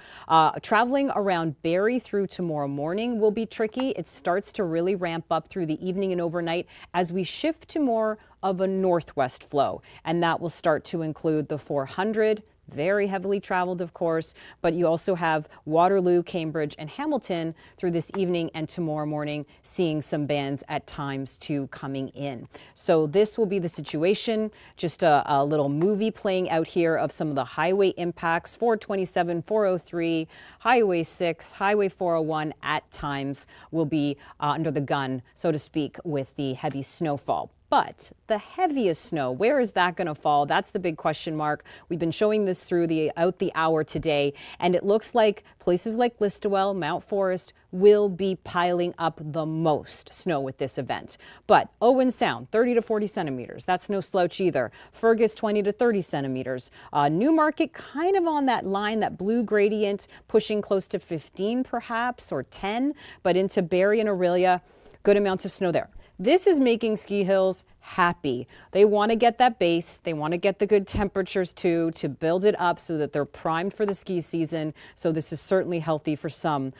Traveling around Barrie through tomorrow morning will be tricky. It starts to really ramp up through the evening and overnight as we shift to more of a northwest flow, and that will start to include the 400, very heavily traveled, of course, but you also have Waterloo, Cambridge, and Hamilton through this evening and tomorrow morning, seeing some bands at times too coming in. So this will be the situation. Just a little movie playing out here of some of the highway impacts. 427, 403, Highway 6, Highway 401 at times will be under the gun, so to speak, with the heavy snowfall. But the heaviest snow, where is that going to fall? That's the big question mark. We've been showing this throughout the hour today, and it looks like places like Listowel, Mount Forest will be piling up the most snow with this event. But Owen Sound, 30 to 40 centimeters. That's no slouch either. Fergus, 20 to 30 centimeters. Newmarket, kind of on that line, that blue gradient, pushing close to 15 perhaps, or 10. But into Barrie and Orillia, good amounts of snow there. This is making ski hills happy. They want to get that base. They want to get the good temperatures too, to build it up so that they're primed for the ski season. So this is certainly healthy for some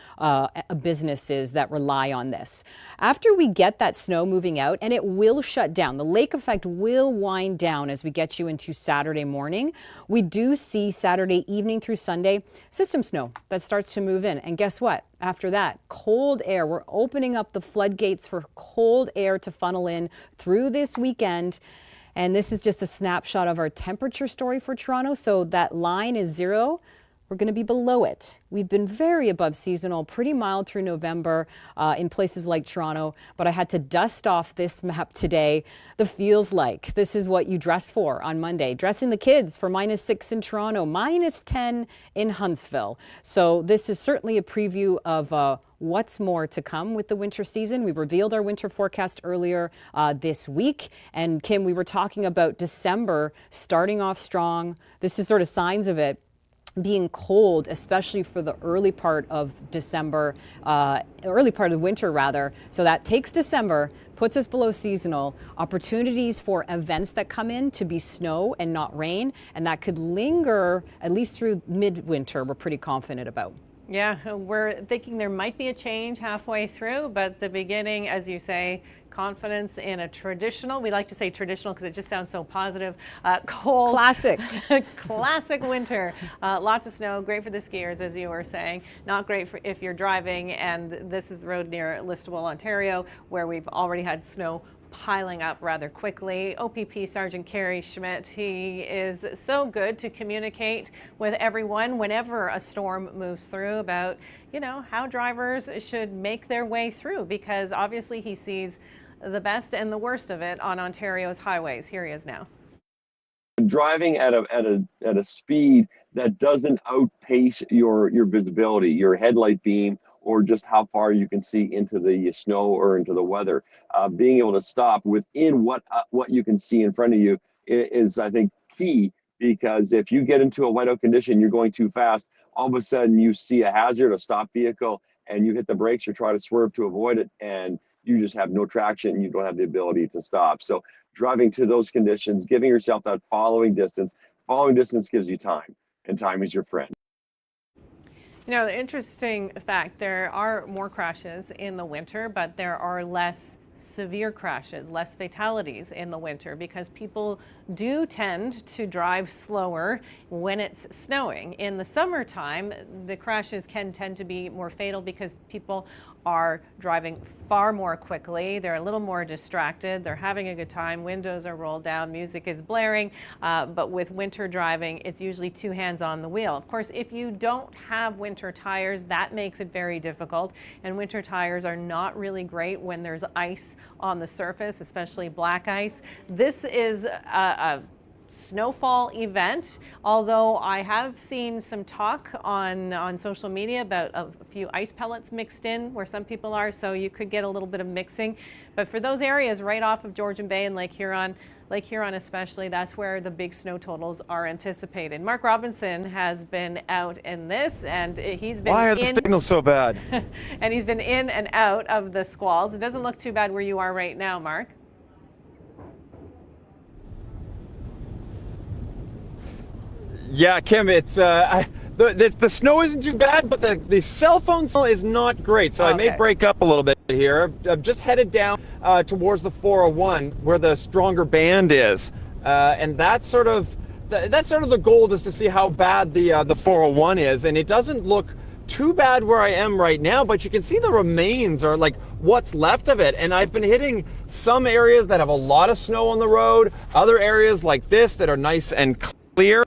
businesses that rely on this. After we get that snow moving out, and it will shut down, the lake effect will wind down as we get you into Saturday morning. We do see Saturday evening through Sunday system snow that starts to move in. And guess what? After that, cold air. We're opening up the floodgates for cold air to funnel in through this weekend. And this is just a snapshot of our temperature story for Toronto. So that line is 0. We're going to be below it. We've been very above seasonal, pretty mild through November in places like Toronto, but I had to dust off this map today. The feels like this is what you dress for on Monday. Dressing the kids for -6 in Toronto, -10 in Huntsville. So this is certainly a preview of what's more to come with the winter season. We revealed our winter forecast earlier this week. And Kim, we were talking about December starting off strong. This is sort of signs of it being cold, especially for the early part of December, early part of the winter rather. So that takes December, puts us below seasonal, opportunities for events that come in to be snow and not rain, and that could linger at least through midwinter, we're pretty confident about. Yeah, we're thinking there might be a change halfway through, but the beginning, as you say, confidence in a traditional, we like to say traditional because it just sounds so positive, cold. Classic. Classic winter. Lots of snow, great for the skiers, as you were saying. Not great for if you're driving, and this is the road near Listowel, Ontario, where we've already had snow piling up rather quickly. OPP Sergeant Kerry Schmidt, he is so good to communicate with everyone whenever a storm moves through about, how drivers should make their way through, because obviously he sees the best and the worst of it on Ontario's highways. Here he is now. Driving at a speed that doesn't outpace your visibility, your headlight beam, or just how far you can see into the snow or into the weather. Being able to stop within what you can see in front of you is, I think, key, because if you get into a whiteout condition, you're going too fast, all of a sudden you see a hazard, a stopped vehicle, and you hit the brakes or try to swerve to avoid it, and you just have no traction and you don't have the ability to stop. So driving to those conditions, giving yourself that following distance gives you time, and time is your friend. You know, interesting fact, there are more crashes in the winter, but there are less severe crashes, less fatalities in the winter because people do tend to drive slower when it's snowing. In the summertime, the crashes can tend to be more fatal because people are driving far more quickly. They're a little more distracted. They're having a good time. Windows are rolled down. Music is blaring. But with winter driving, it's usually two hands on the wheel. Of course, if you don't have winter tires, that makes it very difficult. And winter tires are not really great when there's ice on the surface, especially black ice. This is a snowfall event, although I have seen some talk on social media about a few ice pellets mixed in where some people are, so you could get a little bit of mixing. But for those areas right off of Georgian Bay and Lake Huron especially, that's where the big snow totals are anticipated. Mark Robinson has been out in this, and he's been Why are the signals so bad? and he's been in and out of the squalls. It doesn't look too bad where you are right now, Mark. Yeah, Kim, it's the snow isn't too bad, but the cell phone signal is not great. So I may break up a little bit here. I've just headed down towards the 401 where the stronger band is, and that's sort of the goal, is to see how bad the 401 is, and it doesn't look too bad where I am right now, but you can see the remains, are like what's left of it. And I've been hitting some areas that have a lot of snow on the road, other areas like this that are nice and clear.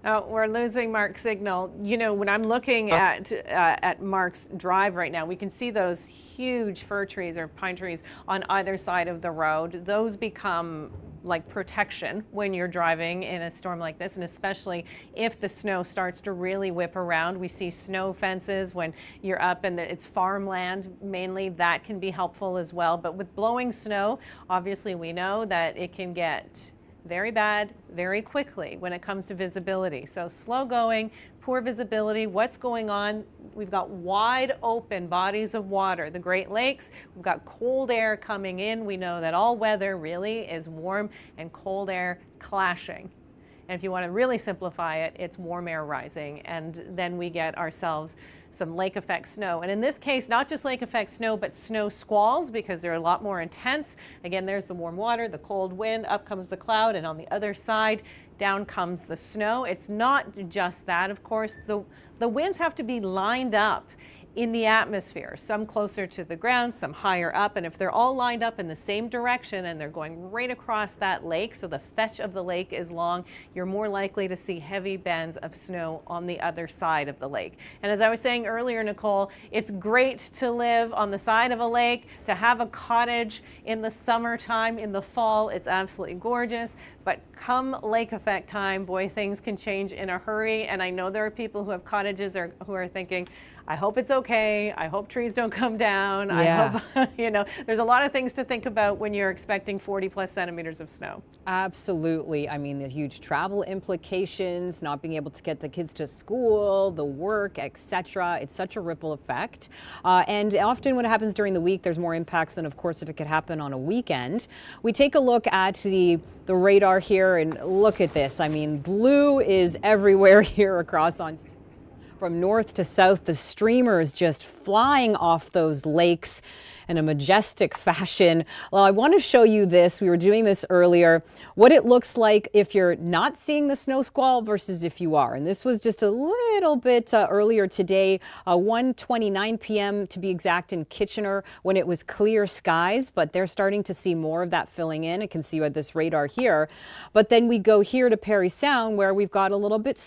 We're losing Mark's signal. You know, when I'm looking at Mark's drive right now, we can see those huge fir trees or pine trees on either side of the road. Those become like protection when you're driving in a storm like this, and especially if the snow starts to really whip around. We see snow fences when you're up and it's farmland mainly. That can be helpful as well. But with blowing snow, obviously we know that it can get very bad very quickly when it comes to visibility. So slow going, poor visibility. What's going on? We've got wide open bodies of water, the Great Lakes. We've got cold air coming in. We know that all weather really is warm and cold air clashing. And if you want to really simplify it, it's warm air rising, and then we get ourselves some lake effect snow. And in this case, not just lake effect snow, but snow squalls, because they're a lot more intense. Again, there's the warm water, the cold wind, up comes the cloud, and on the other side, down comes the snow. It's not just that, of course. The winds have to be lined up in the atmosphere, some closer to the ground, some higher up, and if they're all lined up in the same direction and they're going right across that lake, so the fetch of the lake is long, you're more likely to see heavy bands of snow on the other side of the lake. And as I was saying earlier, Nicole, it's great to live on the side of a lake, to have a cottage in the summertime, in the fall, it's absolutely gorgeous. But come lake effect time, boy, things can change in a hurry. And I know there are people who have cottages or who are thinking, I hope it's okay. I hope trees don't come down. Yeah. I hope, you know, there's a lot of things to think about when you're expecting 40+ centimeters of snow. Absolutely. I mean, the huge travel implications, not being able to get the kids to school, the work, etc. It's such a ripple effect. And often when it happens during the week, there's more impacts than, of course, if it could happen on a weekend. We take a look at the radar here and look at this. I mean, blue is everywhere here across Ontario. From north to south, the streamers just flying off those lakes in a majestic fashion. Well, I want to show you this. We were doing this earlier, what it looks like if you're not seeing the snow squall versus if you are. And this was just a little bit earlier today, 1:29 p.m. to be exact in Kitchener, when it was clear skies, but they're starting to see more of that filling in. You can see with this radar here. But then we go here to Parry Sound, where we've got a little bit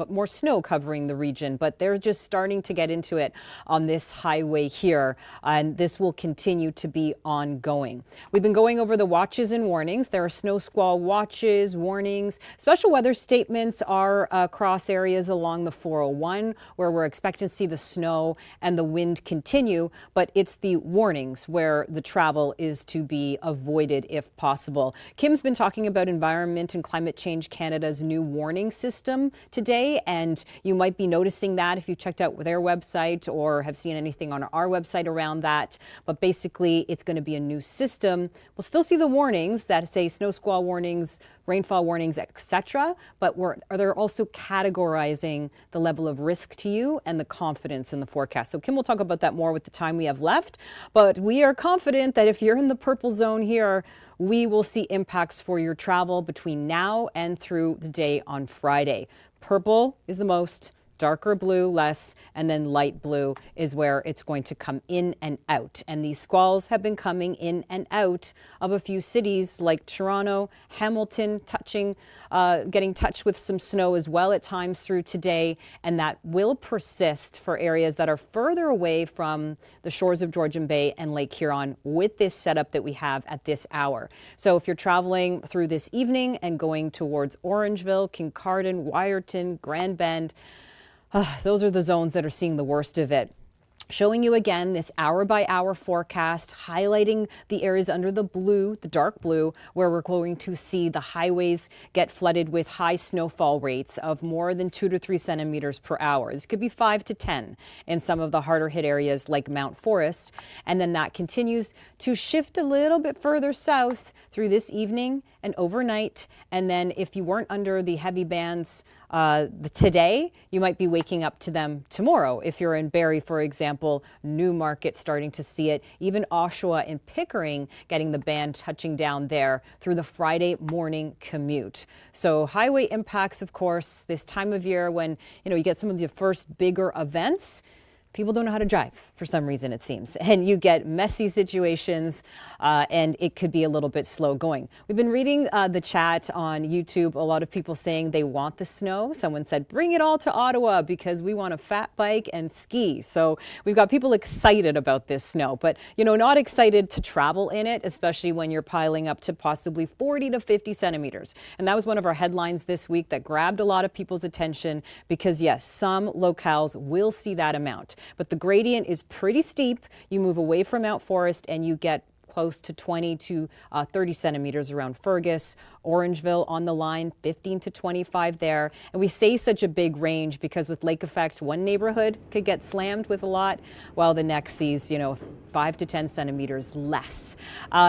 more snow covering the region, but they're just starting to get into it on this highway here. And this will continue to be ongoing. We've been going over the watches and warnings. There are snow squall watches, warnings. Special weather statements are across areas along the 401 where we're expecting to see the snow and the wind continue, but it's the warnings where the travel is to be avoided if possible. Kim's been talking about Environment and Climate Change Canada's new warning system today, and you might be noticing that if you checked out their website or have seen anything on our website around that. But basically, it's going to be a new system. We'll still see the warnings that say snow squall warnings, rainfall warnings, etc. But they're also categorizing the level of risk to you and the confidence in the forecast. So Kim will talk about that more with the time we have left. But we are confident that if you're in the purple zone here, we will see impacts for your travel between now and through the day on Friday. Purple is the most, darker blue less, and then light blue is where it's going to come in and out. And these squalls have been coming in and out of a few cities like Toronto, Hamilton, getting touched with some snow as well at times through today. And that will persist for areas that are further away from the shores of Georgian Bay and Lake Huron with this setup that we have at this hour. So if you're traveling through this evening and going towards Orangeville, Kincardine, Wyerton, Grand Bend, those are the zones that are seeing the worst of it. Showing you again this hour-by-hour forecast, highlighting the areas under the blue, the dark blue, where we're going to see the highways get flooded with high snowfall rates of more than 2 to 3 centimeters per hour. This could be 5 to 10 in some of the harder hit areas like Mount Forest. And then that continues to shift a little bit further south through this evening and overnight. And then if you weren't under the heavy bands today, you might be waking up to them tomorrow. If you're in Barrie, for example, Newmarket starting to see it, even Oshawa and Pickering getting the band touching down there through the Friday morning commute. So highway impacts, of course, this time of year when you get some of the first bigger events. People don't know how to drive for some reason, it seems, and you get messy situations and it could be a little bit slow going. We've been reading the chat on YouTube, a lot of people saying they want the snow. Someone said, bring it all to Ottawa because we want a fat bike and ski. So we've got people excited about this snow, but not excited to travel in it, especially when you're piling up to possibly 40 to 50 centimeters. And that was one of our headlines this week that grabbed a lot of people's attention because yes, some locales will see that amount. But the gradient is pretty steep. You move away from Mount Forest and you get close to 20 to 30 centimeters around Fergus, Orangeville on the line, 15 to 25 there. And we say such a big range because with lake effects, one neighborhood could get slammed with a lot, while the next sees, 5 to 10 centimeters less.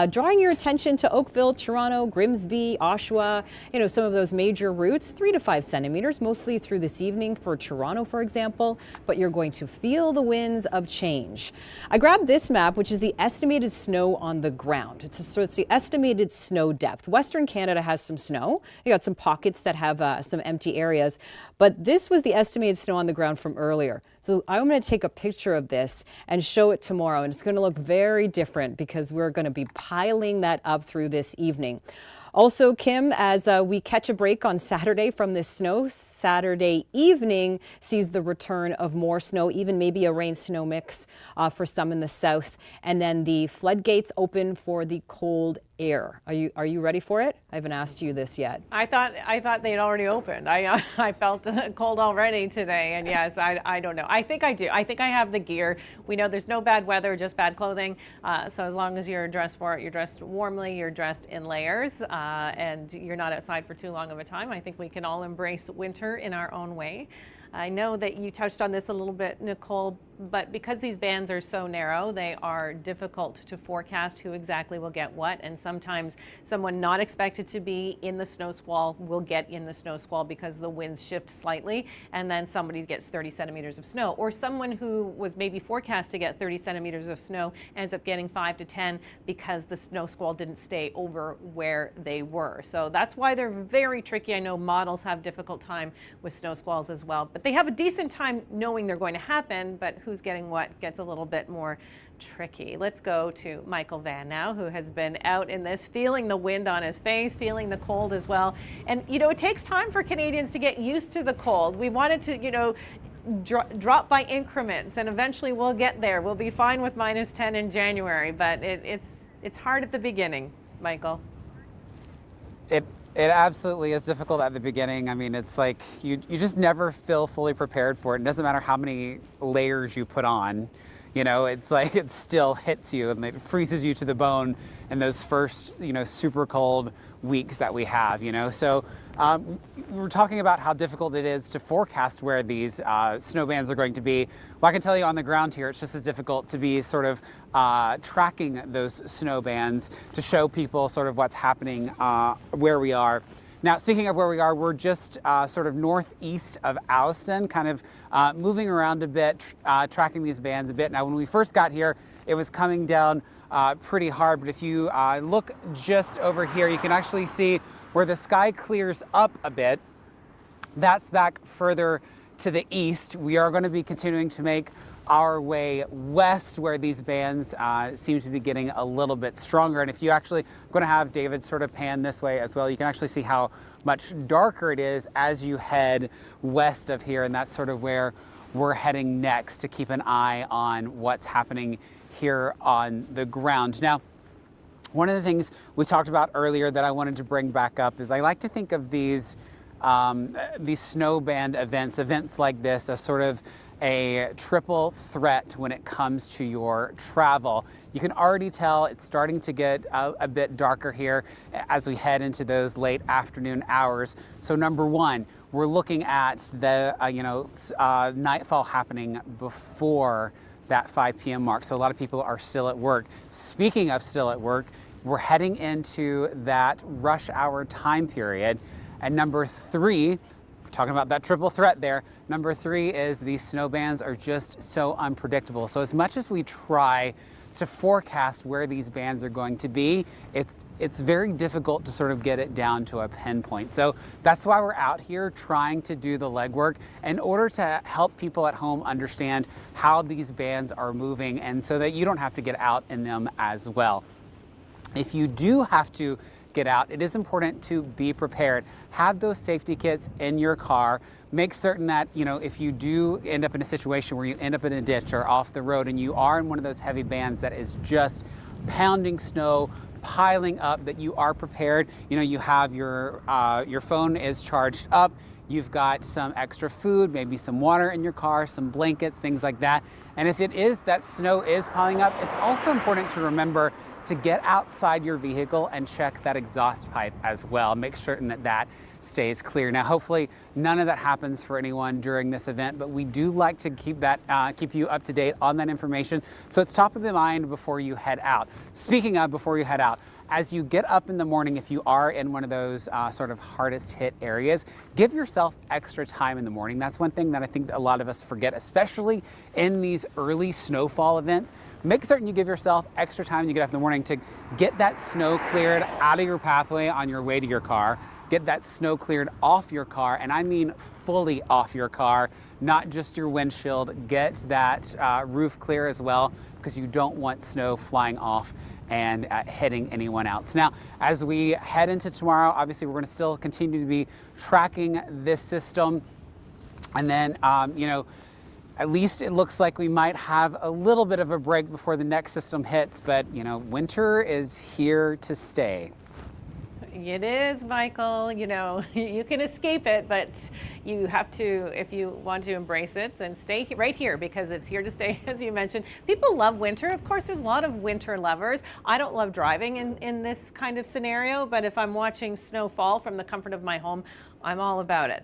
Drawing your attention to Oakville, Toronto, Grimsby, Oshawa, some of those major routes, 3 to 5 centimeters, mostly through this evening for Toronto, for example, but you're going to feel the winds of change. I grabbed this map, which is the estimated snow on the ground. It's the estimated snow depth. Western Canada has some snow. You got some pockets that have some empty areas, but this was the estimated snow on the ground from earlier. So I'm going to take a picture of this and show it tomorrow, and it's going to look very different because we're going to be piling that up through this evening. Also, Kim, as we catch a break on Saturday from this snow, Saturday evening sees the return of more snow, even maybe a rain-snow mix for some in the south. And then the floodgates open for the cold air. Are you ready for it? I haven't asked you this yet. I thought they'd already opened. I felt cold already today, and yes, I don't know. I think I do. I think I have the gear. We know there's no bad weather, just bad clothing. So as long as you're dressed for it, you're dressed warmly, you're dressed in layers, and you're not outside for too long of a time. I think we can all embrace winter in our own way. I know that you touched on this a little bit, Nicole, but because these bands are so narrow, they are difficult to forecast who exactly will get what. And sometimes someone not expected to be in the snow squall will get in the snow squall because the winds shift slightly, and then somebody gets 30 centimeters of snow. Or someone who was maybe forecast to get 30 centimeters of snow ends up getting 5 to 10 because the snow squall didn't stay over where they were. So that's why they're very tricky. I know models have difficult time with snow squalls as well, but they have a decent time knowing they're going to happen, but who's getting what gets a little bit more tricky. Let's go to Michael Van now, who has been out in this, feeling the wind on his face, feeling the cold as well. And, it takes time for Canadians to get used to the cold. We wanted to, drop by increments, and eventually we'll get there. We'll be fine with minus 10 in January, but it's hard at the beginning, Michael. It absolutely is difficult at the beginning. I mean, it's like you just never feel fully prepared for it. It doesn't matter how many layers you put on. It's like it still hits you and it freezes you to the bone in those first, super cold weeks that we have, So We're talking about how difficult it is to forecast where these snow bands are going to be. Well, I can tell you on the ground here, it's just as difficult to be sort of tracking those snow bands to show people sort of what's happening where we are. Now, speaking of where we are, we're just sort of northeast of Alliston, kind of moving around a bit, tracking these bands a bit. Now, when we first got here, it was coming down pretty hard, but if you look just over here, you can actually see where the sky clears up a bit. That's back further to the east. We are going to be continuing to make our way west, where these bands seem to be getting a little bit stronger. And if you actually, I'm going to have David sort of pan this way as well, you can actually see how much darker it is as you head west of here, and that's sort of where we're heading next, to keep an eye on what's happening here on the ground. Now, one of the things we talked about earlier that I wanted to bring back up is I like to think of these snow band events like this as sort of a triple threat when it comes to your travel. You can already tell it's starting to get a bit darker here as we head into those late afternoon hours. So number one, we're looking at the nightfall happening before that 5 p.m. mark. So a lot of people are still at work. Speaking of still at work, we're heading into that rush hour time period. And number three, we're talking about that triple threat there. Number three is these snow bands are just so unpredictable. So as much as we try to forecast where these bands are going to be, it's very difficult to sort of get it down to a pinpoint. So that's why we're out here trying to do the legwork in order to help people at home understand how these bands are moving, and so that you don't have to get out in them as well. If you do have to get out, it is important to be prepared. Have those safety kits in your car. Make certain that, if you do end up in a situation where you end up in a ditch or off the road and you are in one of those heavy bands that is just pounding snow, piling up, that you are prepared. You have your phone is charged up. You've got some extra food, maybe some water in your car, some blankets, things like that. And if it is that snow is piling up, it's also important to remember to get outside your vehicle and check that exhaust pipe as well. Make certain that that stays clear. Now, hopefully none of that happens for anyone during this event, but we do like to keep you up to date on that information, so it's top of the mind before you head out. Speaking of before you head out, as you get up in the morning, if you are in one of those sort of hardest hit areas, give yourself extra time in the morning. That's one thing that I think a lot of us forget, especially in these early snowfall events. Make certain you give yourself extra time when you get up in the morning to get that snow cleared out of your pathway on your way to your car. Get that snow cleared off your car, and I mean fully off your car, not just your windshield. Get that roof clear as well, because you don't want snow flying off and hitting anyone else. Now, as we head into tomorrow, obviously we're going to still continue to be tracking this system, and then at least it looks like we might have a little bit of a break before the next system hits, but winter is here to stay. It is, Michael. You can escape it, but you have to, if you want to embrace it, then stay right here, because it's here to stay, as you mentioned. People love winter. Of course, there's a lot of winter lovers. I don't love driving in this kind of scenario, but if I'm watching snow fall from the comfort of my home, I'm all about it.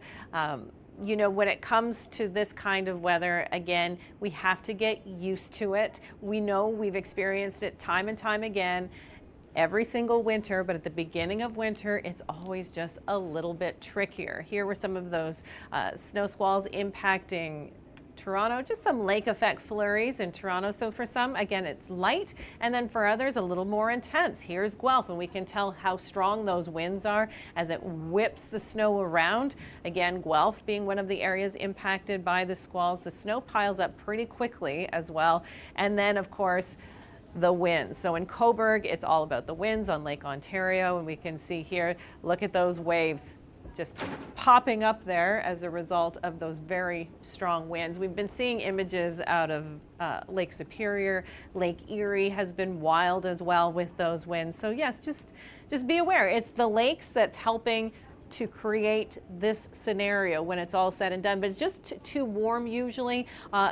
When it comes to this kind of weather, again, we have to get used to it. We know we've experienced it time and time again, every single winter, but at the beginning of winter, it's always just a little bit trickier. Here were some of those snow squalls impacting Toronto, just some lake effect flurries in Toronto. So for some, again, it's light, and then for others, a little more intense. Here's Guelph, and we can tell how strong those winds are as it whips the snow around. Again, Guelph being one of the areas impacted by the squalls. The snow piles up pretty quickly as well. And then, of course, the winds. So in Cobourg, it's all about the winds on Lake Ontario, and we can see here, look at those waves just popping up there as a result of those very strong winds. We've been seeing images out of Lake Superior. Lake Erie has been wild as well with those winds. So yes, just be aware. It's the lakes that's helping to create this scenario when it's all said and done, but it's just too warm usually,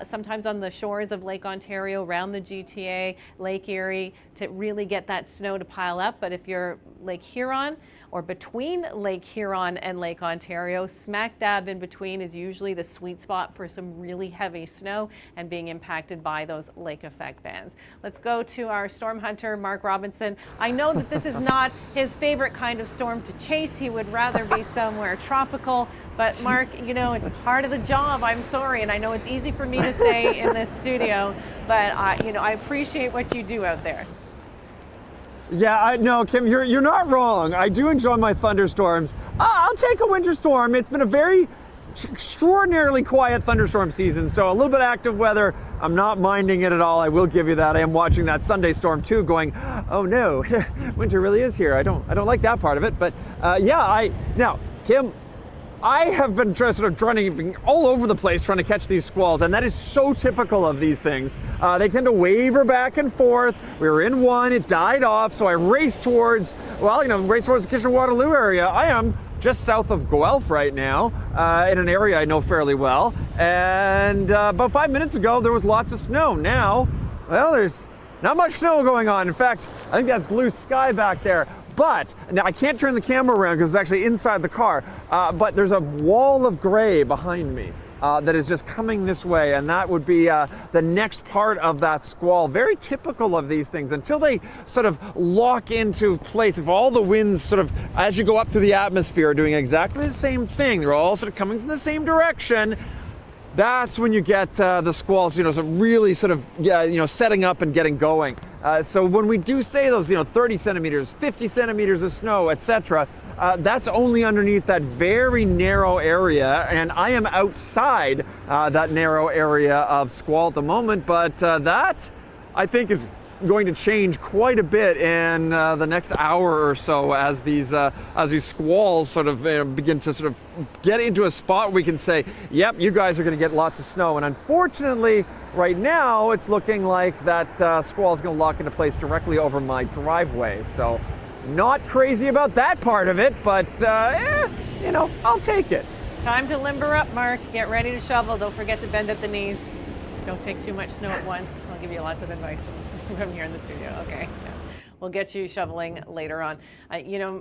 sometimes on the shores of Lake Ontario, around the GTA, Lake Erie, to really get that snow to pile up. But if you're Lake Huron or between Lake Huron and Lake Ontario. Smack dab in between is usually the sweet spot for some really heavy snow and being impacted by those lake effect bands. Let's go to our storm hunter, Mark Robinson. I know that this is not his favorite kind of storm to chase. He would rather be somewhere tropical. But Mark, you know, it's part of the job. I'm sorry, and I know it's easy for me to say in this studio, but you know, I appreciate what you do out there. Yeah, no, Kim, you're not wrong. I do enjoy my thunderstorms. I'll take a winter storm. It's been a very extraordinarily quiet thunderstorm season, so a little bit of active weather. I'm not minding it at all. I will give you that. I am watching that Sunday storm too, going, oh no, winter really is here. I don't like that part of it, but now, Kim, I have been sort of running all over the place trying to catch these squalls, and that is so typical of these things. They tend to waver back and forth. We were in one, it died off, so I raced towards, the Kitchener-Waterloo area. I am just south of Guelph right now, in an area I know fairly well. And about 5 minutes ago, there was lots of snow. Now, well, there's not much snow going on. In fact, I think that's blue sky back there. But now I can't turn the camera around because it's actually inside the car, but there's a wall of gray behind me that is just coming this way, and that would be the next part of that squall. Very typical of these things until they sort of lock into place. If all the winds sort of, as you go up through the atmosphere, are doing exactly the same thing, they're all sort of coming from the same direction, that's when you get the squalls, really sort of, setting up and getting going. So when we do say those, 30 centimeters, 50 centimeters of snow, etc., that's only underneath that very narrow area, and I am outside that narrow area of squall at the moment, but that, I think, is going to change quite a bit in the next hour or so as these squalls sort of begin to sort of get into a spot where we can say, yep, you guys are going to get lots of snow. And unfortunately, right now, it's looking like that squall is going to lock into place directly over my driveway. So not crazy about that part of it, but I'll take it. Time to limber up, Mark. Get ready to shovel. Don't forget to bend at the knees. Don't take too much snow at once. I'll give you lots of advice from here in the studio. Okay. Yeah. We'll get you shoveling later on.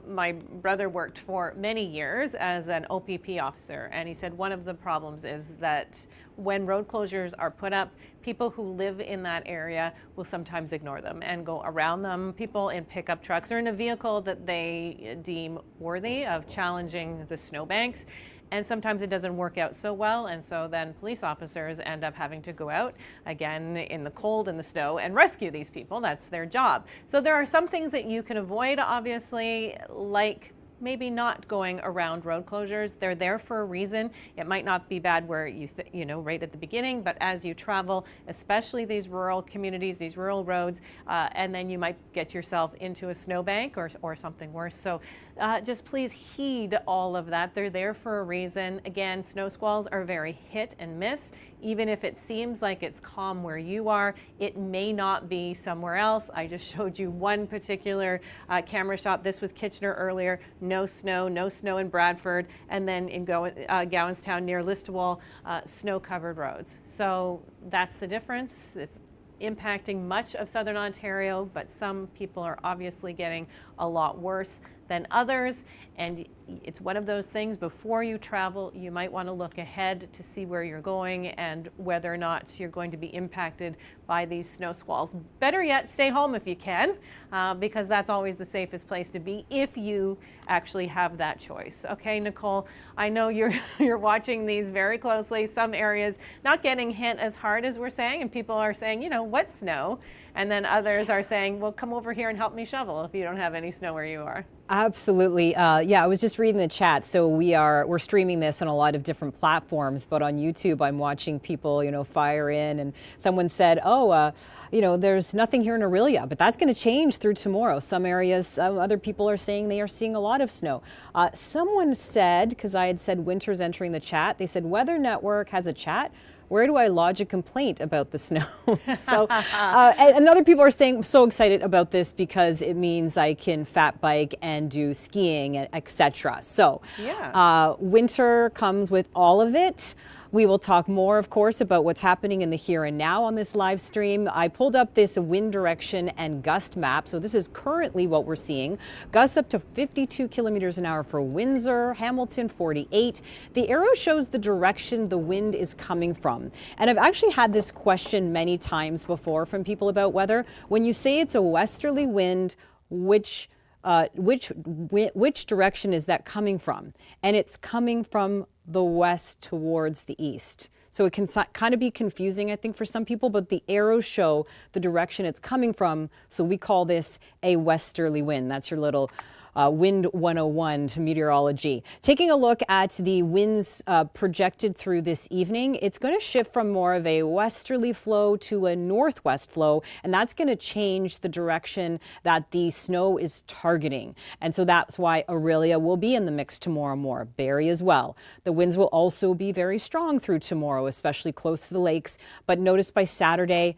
My brother worked for many years as an OPP officer, and he said one of the problems is that when road closures are put up, people who live in that area will sometimes ignore them and go around them. People in pickup trucks or in a vehicle that they deem worthy of challenging the snowbanks. And sometimes it doesn't work out so well, and so then police officers end up having to go out again in the cold and the snow and rescue these people. That's their job. So there are some things that you can avoid, obviously, like maybe not going around road closures. They're there for a reason. It might not be bad where right at the beginning, but as you travel, especially these rural communities, these rural roads, and then you might get yourself into a snowbank or something worse. So just please heed all of that. They're there for a reason. Again, snow squalls are very hit and miss. Even if it seems like it's calm where you are, it may not be somewhere else. I just showed you one particular camera shot. This was Kitchener earlier. No snow in Bradford, and then in Gowanstown near Listowel, snow-covered roads. So that's the difference. It's impacting much of southern Ontario, but some people are obviously getting a lot worse than others, and it's one of those things. Before you travel, you might want to look ahead to see where you're going and whether or not you're going to be impacted by these snow squalls. Better yet, stay home if you can, because that's always the safest place to be if you actually have that choice. Okay, Nicole, I know you're watching these very closely. Some areas not getting hit as hard as we're saying, and people are saying, what snow? And then others are saying, well, come over here and help me shovel if you don't have any snow where you are. Absolutely. I was just reading the chat. So we're streaming this on a lot of different platforms, but on YouTube, I'm watching people, fire in, and someone said, there's nothing here in Orillia, but that's going to change through tomorrow. Some areas, other people are saying they are seeing a lot of snow. Someone said, because I had said winter's entering the chat, they said Weather Network has a chat. Where do I lodge a complaint about the snow? So, and other people are saying, I'm so excited about this because it means I can fat bike and do skiing, etc. So, yeah. Winter comes with all of it. We will talk more, of course, about what's happening in the here and now on this live stream. I pulled up this wind direction and gust map. So this is currently what we're seeing. Gusts up to 52 kilometers an hour for Windsor, Hamilton 48. The arrow shows the direction the wind is coming from. And I've actually had this question many times before from people about weather. When you say it's a westerly wind, which direction is that coming from? And it's coming from the west towards the east. So it can kind of be confusing, I think, for some people, but the arrows show the direction it's coming from. So we call this a westerly wind. That's your little Wind 101 to meteorology. Taking a look at the winds projected through this evening, it's going to shift from more of a westerly flow to a northwest flow, and that's going to change the direction that the snow is targeting. And so that's why Aurelia will be in the mix tomorrow more. Barrie as well. The winds will also be very strong through tomorrow, especially close to the lakes. But notice by Saturday,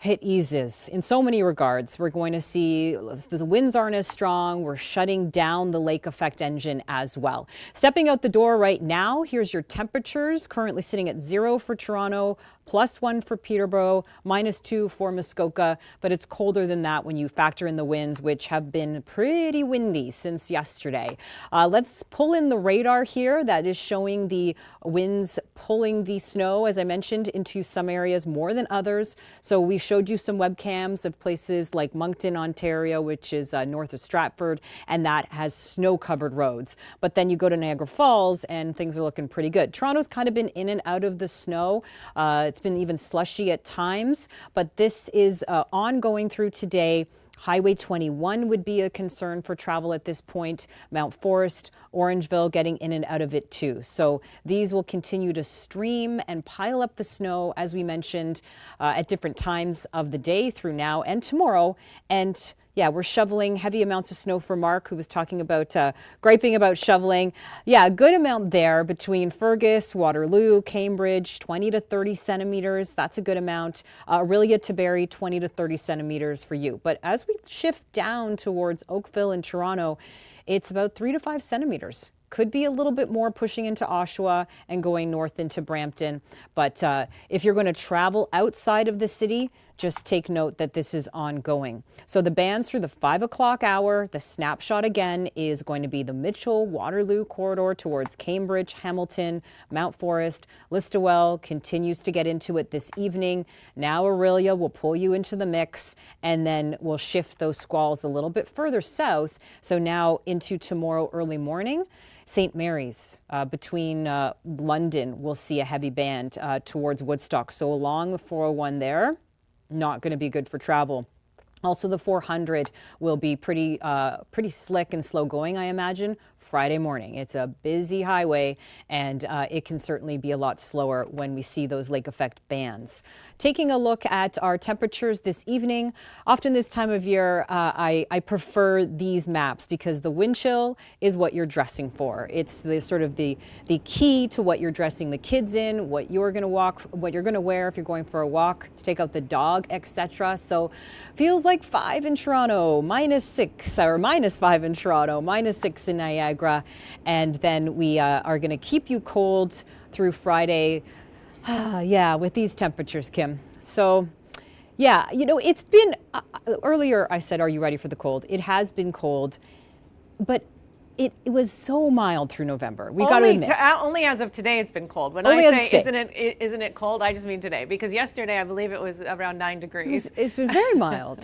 it eases in so many regards. We're going to see the winds aren't as strong. We're shutting down the lake effect engine as well. Stepping out the door right now, here's your temperatures. Currently sitting at 0 for Toronto, +1 for Peterborough, -2 for Muskoka, but it's colder than that when you factor in the winds, which have been pretty windy since yesterday. Let's pull in the radar here that is showing the winds pulling the snow, as I mentioned, into some areas more than others. So we showed you some webcams of places like Moncton, Ontario, which is north of Stratford, and that has snow-covered roads. But then you go to Niagara Falls and things are looking pretty good. Toronto's kind of been in and out of the snow. It's been even slushy at times, but this is ongoing through today. Highway 21 would be a concern for travel at this point. Mount Forest, Orangeville getting in and out of it too. So these will continue to stream and pile up the snow, as we mentioned, at different times of the day through now and tomorrow. And yeah, we're shoveling heavy amounts of snow for Mark, who was talking about griping about shoveling. Yeah, a good amount there between Fergus, Waterloo, Cambridge, 20 to 30 centimeters. That's a good amount. Aurelia to Barrie, 20 to 30 centimeters for you. But as we shift down towards Oakville and Toronto, it's about 3 to 5 centimeters. Could be a little bit more pushing into Oshawa and going north into Brampton. But if you're going to travel outside of the city, just take note that this is ongoing. So the bands through the 5 o'clock hour, the snapshot again is going to be the Mitchell-Waterloo corridor towards Cambridge, Hamilton, Mount Forest. Listowel continues to get into it this evening. Now Aurelia will pull you into the mix, and then we'll shift those squalls a little bit further south. So now into tomorrow early morning. St. Mary's between London, we'll see a heavy band towards Woodstock. So along the 401 there, not going to be good for travel. Also, the 400 will be pretty slick and slow going, I imagine, Friday morning. It's a busy highway, and it can certainly be a lot slower when we see those lake effect bands. Taking a look at our temperatures this evening, often this time of year, I prefer these maps because the wind chill is what you're dressing for. It's the sort of the key to what you're dressing the kids in, what you're going to wear if you're going for a walk, to take out the dog, etc. So feels like 5 in Toronto, -6, or -5 in Toronto, -6 in Niagara, and then we are going to keep you cold through Friday. Yeah, with these temperatures, Kim. So, yeah, you know, it's been, earlier I said, are you ready for the cold? It has been cold, but it was so mild through November. We got to admit. Only as of today it's been cold. When Only I say isn't it cold, I just mean today, because yesterday I believe it was around 9 degrees. It's been very mild.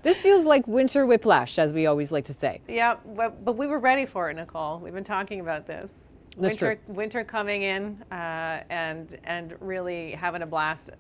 This feels like winter whiplash, as we always like to say. Yeah, but we were ready for it, Nicole. We've been talking about this. Winter coming in and really having a blast.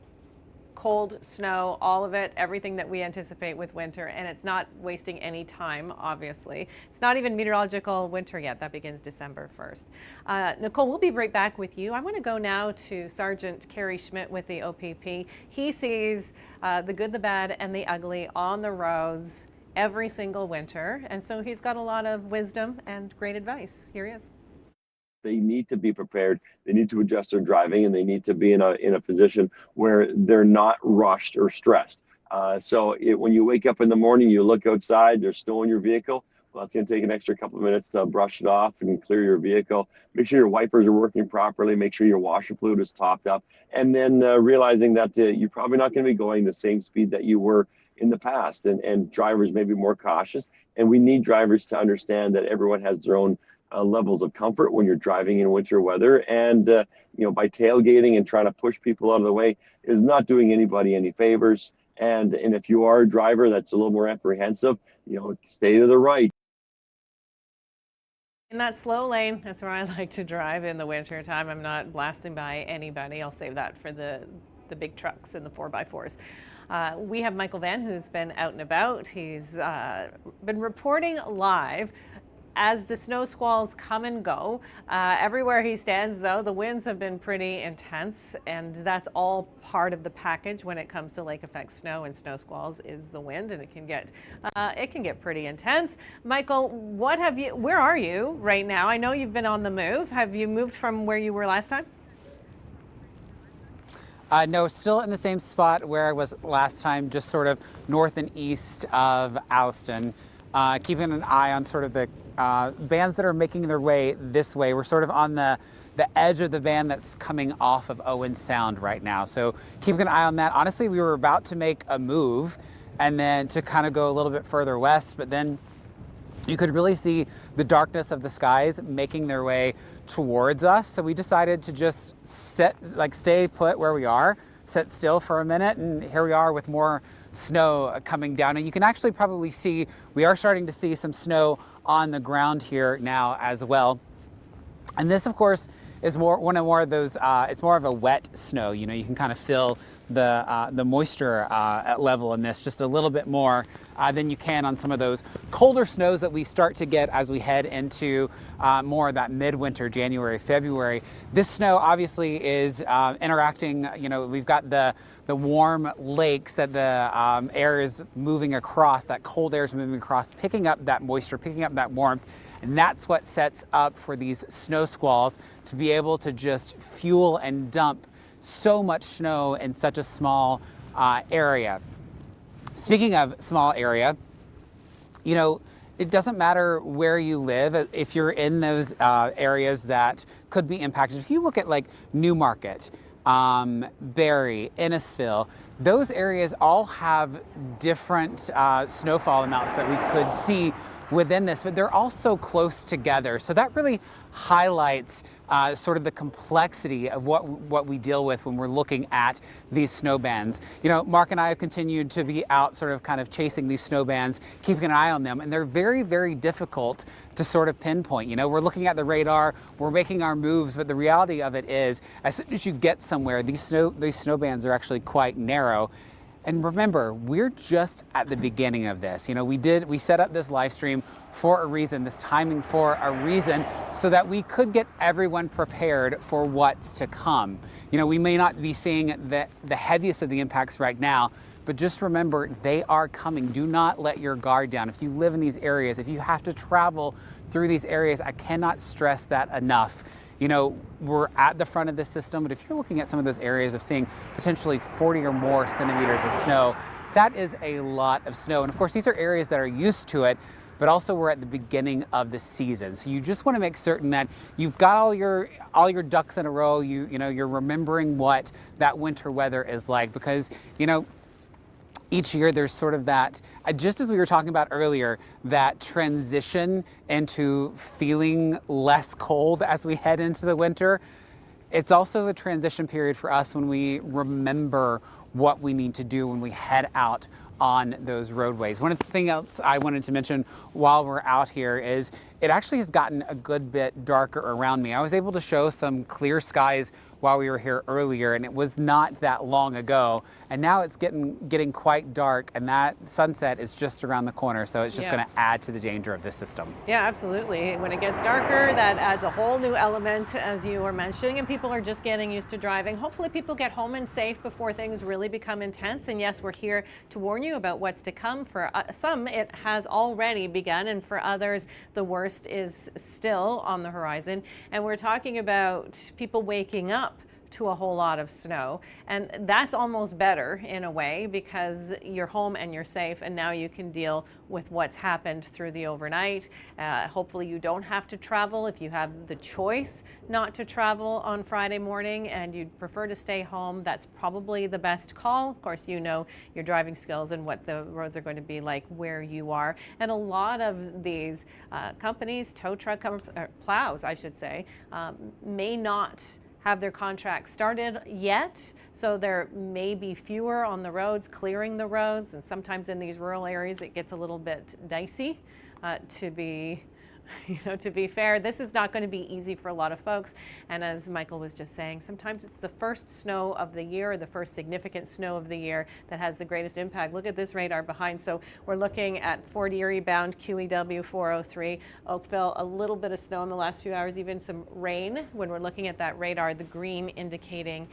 Cold, snow, all of it, everything that we anticipate with winter, and it's not wasting any time, obviously. It's not even meteorological winter yet. That begins December 1st. Nicole, we'll be right back with you. I want to go now to Sergeant Kerry Schmidt with the OPP. He sees the good, the bad, and the ugly on the roads every single winter, and so he's got a lot of wisdom and great advice. Here he is. They need to be prepared. They need to adjust their driving, and they need to be in a position where they're not rushed or stressed. When you wake up in the morning, you look outside, there's snow in your vehicle. Well, it's going to take an extra couple of minutes to brush it off and clear your vehicle. Make sure your wipers are working properly. Make sure your washer fluid is topped up. And then realizing that you're probably not going to be going the same speed that you were in the past. And drivers may be more cautious. And we need drivers to understand that everyone has their own levels of comfort when you're driving in winter weather. And, by tailgating and trying to push people out of the way is not doing anybody any favors. And if you are a driver that's a little more apprehensive, stay to the right. In that slow lane, that's where I like to drive in the winter time. I'm not blasting by anybody. I'll save that for the big trucks and the 4x4s. We have Michael Van, who's been out and about. He's been reporting live as the snow squalls come and go. Everywhere he stands, though, the winds have been pretty intense, and that's all part of the package when it comes to lake effect snow and snow squalls is the wind, and it can get pretty intense. Michael, where are you right now? I know you've been on the move. Have you moved from where you were last time? No, still in the same spot where I was last time, just sort of north and east of Alliston. Keeping an eye on sort of the bands that are making their way this way. We're sort of on the edge of the band that's coming off of Owen Sound right now. So keeping an eye on that. Honestly, we were about to make a move and then to kind of go a little bit further west, but then you could really see the darkness of the skies making their way towards us. So we decided to just stay put where we are, sit still for a minute, and here we are with more snow coming down. And you can actually probably see, we are starting to see some snow on the ground here now as well. And this, of course, is one of those, it's more of a wet snow. You can kind of feel the moisture level in this just a little bit more than you can on some of those colder snows that we start to get as we head into more of that midwinter, January, February. This snow obviously is interacting, we've got the warm lakes that the air is moving across, that cold air is moving across, picking up that moisture, picking up that warmth. And that's what sets up for these snow squalls to be able to just fuel and dump so much snow in such a small area. Speaking of small area, it doesn't matter where you live if you're in those areas that could be impacted. If you look at like Newmarket, Barrie, Innisfil, those areas all have different snowfall amounts that we could see within this, but they're all so close together. So that really highlights sort of the complexity of what we deal with when we're looking at these snow bands. Mark and I have continued to be out sort of kind of chasing these snow bands, keeping an eye on them, and they're very, very difficult to sort of pinpoint. We're looking at the radar, we're making our moves, but the reality of it is, as soon as you get somewhere, these snow bands are actually quite narrow. And remember, we're just at the beginning of this. We set up this live stream for a reason, this timing for a reason, so that we could get everyone prepared for what's to come. We may not be seeing the heaviest of the impacts right now, but just remember, they are coming. Do not let your guard down. If you live in these areas, if you have to travel through these areas, I cannot stress that enough. We're at the front of this system, but if you're looking at some of those areas of seeing potentially 40 or more centimeters of snow, that is a lot of snow. And of course, these are areas that are used to it, but also we're at the beginning of the season. So you just want to make certain that you've got all your ducks in a row. You're remembering what that winter weather is like, because, each year there's sort of that, just as we were talking about earlier, that transition into feeling less cold as we head into the winter. It's also a transition period for us when we remember what we need to do when we head out on those roadways. One of the things else I wanted to mention while we're out here is it actually has gotten a good bit darker around me. I was able to show some clear skies while we were here earlier, and it was not that long ago. And now it's getting quite dark, and that sunset is just around the corner. So it's just going to add to the danger of this system. Yeah, absolutely. When it gets darker, that adds a whole new element, as you were mentioning, and people are just getting used to driving. Hopefully people get home and safe before things really become intense. And yes, we're here to warn you about what's to come. For some, it has already begun, and for others, the worst is still on the horizon. And we're talking about people waking up to a whole lot of snow. And that's almost better in a way because you're home and you're safe, and now you can deal with what's happened through the overnight. Hopefully you don't have to travel. If you have the choice not to travel on Friday morning and you'd prefer to stay home, that's probably the best call. Of course, you know your driving skills and what the roads are going to be like where you are. And a lot of these companies, tow truck plows, I should say, may not have their contract started yet, so there may be fewer on the roads, clearing the roads, and sometimes in these rural areas it gets a little bit dicey to be to be fair. This is not going to be easy for a lot of folks. And as Michael was just saying, sometimes it's the first snow of the year, or the first significant snow of the year that has the greatest impact. Look at this radar behind. So we're looking at Fort Erie bound QEW 403, Oakville, a little bit of snow in the last few hours, even some rain. When we're looking at that radar, the green indicating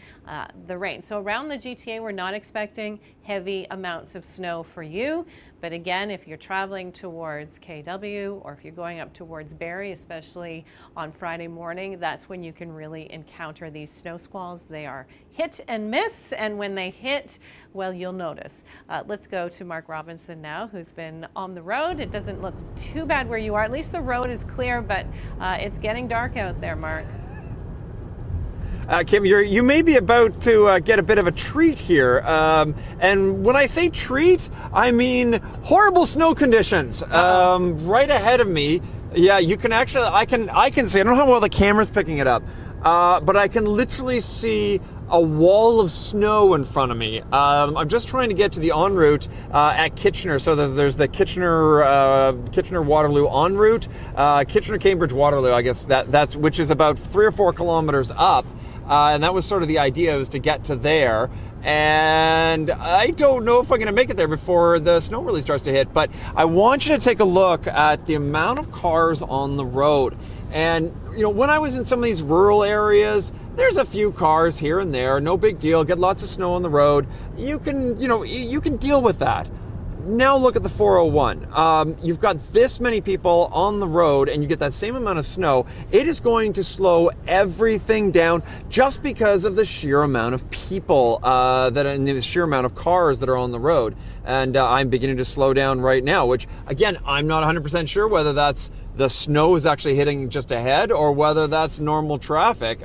the rain. So around the GTA, we're not expecting heavy amounts of snow for you. But again, if you're traveling towards KW or if you're going up towards Barrie, especially on Friday morning, that's when you can really encounter these snow squalls. They are hit and miss, and when they hit, well, you'll notice. Let's go to Mark Robinson now, who's been on the road. It doesn't look too bad where you are. At least the road is clear, but it's getting dark out there, Mark. Kim, you may be about to get a bit of a treat here. And when I say treat, I mean horrible snow conditions. Right ahead of me. Yeah, you can actually, I can see, I don't know how well the camera's picking it up, but I can literally see a wall of snow in front of me. I'm just trying to get to the en route at Kitchener. So there's the Kitchener Waterloo en route, Kitchener Cambridge Waterloo, I guess that's which is about 3 or 4 kilometers up. And that was sort of the idea, was to get to there. And I don't know if I'm going to make it there before the snow really starts to hit. But I want you to take a look at the amount of cars on the road. And, when I was in some of these rural areas, there's a few cars here and there, no big deal, get lots of snow on the road. You can, you can deal with that. Now look at the 401. You've got this many people on the road and you get that same amount of snow. It is going to slow everything down just because of the sheer amount of people and the sheer amount of cars that are on the road. And I'm beginning to slow down right now, which again, I'm not 100% sure whether that's the snow is actually hitting just ahead or whether that's normal traffic.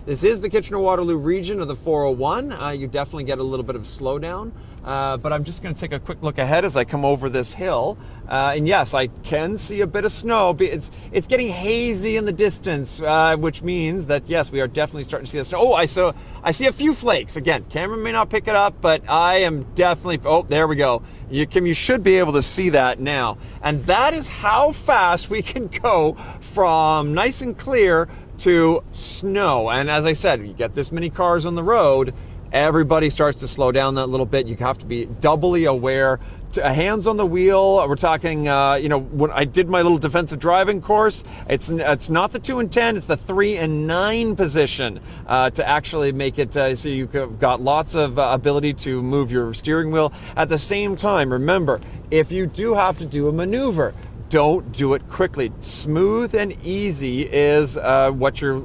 This is the Kitchener-Waterloo region of the 401. You definitely get a little bit of slowdown. But I'm just going to take a quick look ahead as I come over this hill. And yes, I can see a bit of snow. It's getting hazy in the distance, which means that, yes, we are definitely starting to see the snow. Oh, I see a few flakes. Again, camera may not pick it up, but I am definitely, oh, there we go. Kim, you should be able to see that now. And that is how fast we can go from nice and clear to snow. And as I said, you get this many cars on the road, everybody starts to slow down that little bit. You have to be doubly aware. Hands on the wheel. We're talking, when I did my little defensive driving course, it's not the 2 and 10, it's the 3 and 9 position to actually make it so you've got lots of ability to move your steering wheel. At the same time, remember, if you do have to do a maneuver, don't do it quickly. Smooth and easy is what you're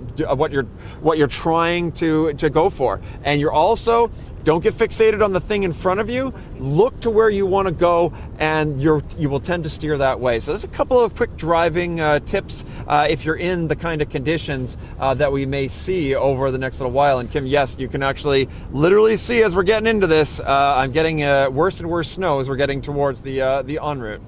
trying to go for. And you're also, don't get fixated on the thing in front of you. Look to where you want to go, and you will tend to steer that way. So there's a couple of quick driving tips if you're in the kind of conditions that we may see over the next little while. And Kim, yes, you can actually literally see as we're getting into this, I'm getting worse and worse snow as we're getting towards the en route.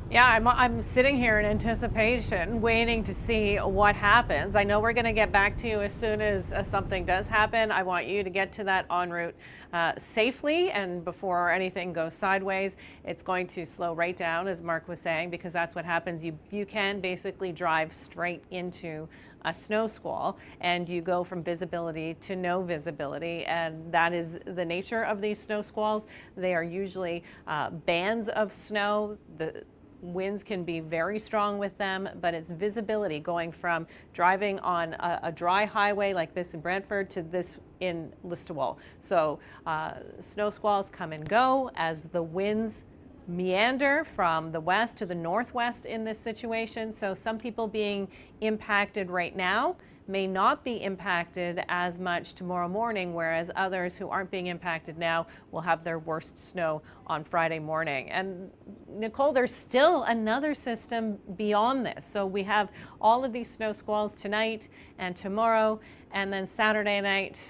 Yeah, I'm sitting here in anticipation, waiting to see what happens. I know we're going to get back to you as soon as something does happen. I want you to get to that en route safely, and before anything goes sideways, it's going to slow right down, as Mark was saying, because that's what happens. You can basically drive straight into a snow squall, and you go from visibility to no visibility, and that is the nature of these snow squalls. They are usually bands of snow. The winds can be very strong with them, but it's visibility going from driving on a dry highway like this in Brantford to this in Listowel. So snow squalls come and go as the winds meander from the west to the northwest in this situation. So some people being impacted right now may not be impacted as much tomorrow morning, whereas others who aren't being impacted now will have their worst snow on Friday morning. And Nicole, there's still another system beyond this. So we have all of these snow squalls tonight and tomorrow, and then Saturday night.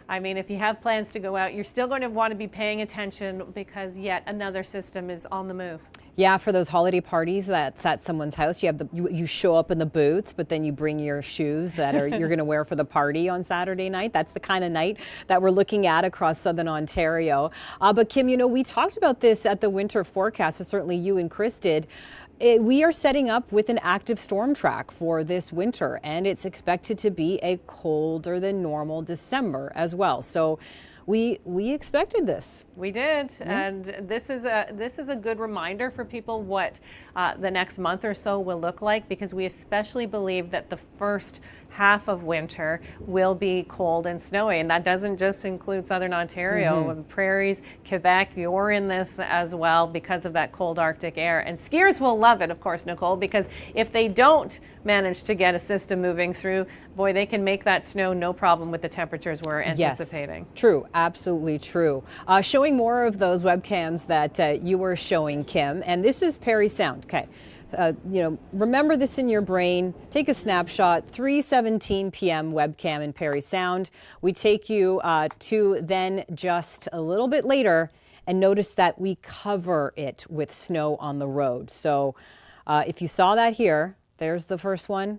I mean, if you have plans to go out, you're still going to want to be paying attention because yet another system is on the move. Yeah, for those holiday parties that's at someone's house, you show up in the boots, but then you bring your shoes that you're going to wear for the party on Saturday night. That's the kind of night that we're looking at across southern Ontario. But Kim, you know, we talked about this at the winter forecast, so certainly you and Chris did. We are setting up with an active storm track for this winter, and it's expected to be a colder than normal December as well. So we expected this. We did, and this is a good reminder for people what the next month or so will look like, because we especially believe that the first half of winter will be cold and snowy, and that doesn't just include southern Ontario, prairies, Quebec. You're in this as well because of that cold Arctic air, and skiers will love it, of course, Nicole, because if they don't manage to get a system moving through, boy, they can make that snow no problem with the temperatures we're anticipating. Yes, true, absolutely true. Showing more of those webcams that you were showing, Kim, and this is Parry Sound. Okay. You know, remember this in your brain. Take a snapshot. 3:17 p.m. webcam in Parry Sound. We take you to then just a little bit later, and notice that we cover it with snow on the road. So if you saw that here, there's the first one.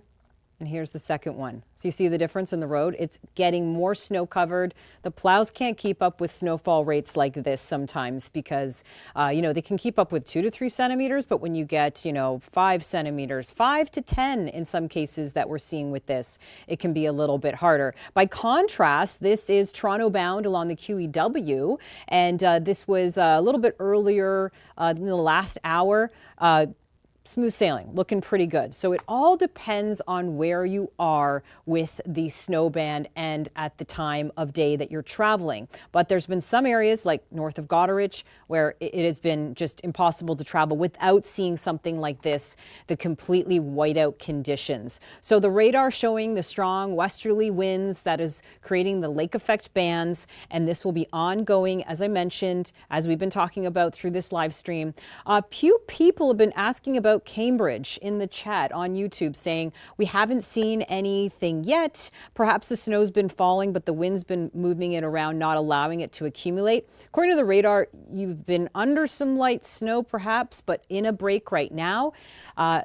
And here's the second one. So you see the difference in the road? It's getting more snow covered. The plows can't keep up with snowfall rates like this sometimes because, you know, they can keep up with 2 to 3 centimeters, but when you get, you know, 5 centimeters, 5 to 10 in some cases that we're seeing with this, it can be a little bit harder. By contrast, this is Toronto bound along the QEW, and this was a little bit earlier in the last hour. Smooth sailing, looking pretty good. So it all depends on where you are with the snow band and at the time of day that you're traveling. But there's been some areas like north of Goderich where it has been just impossible to travel without seeing something like this, the completely whiteout conditions. So the radar showing the strong westerly winds that is creating the lake effect bands, and this will be ongoing, as I mentioned, as we've been talking about through this live stream. Few people have been asking about Cambridge in the chat on YouTube, saying we haven't seen anything yet. Perhaps the snow's been falling, but the wind's been moving it around, not allowing it to accumulate. According to the radar, you've been under some light snow perhaps, but in a break right now.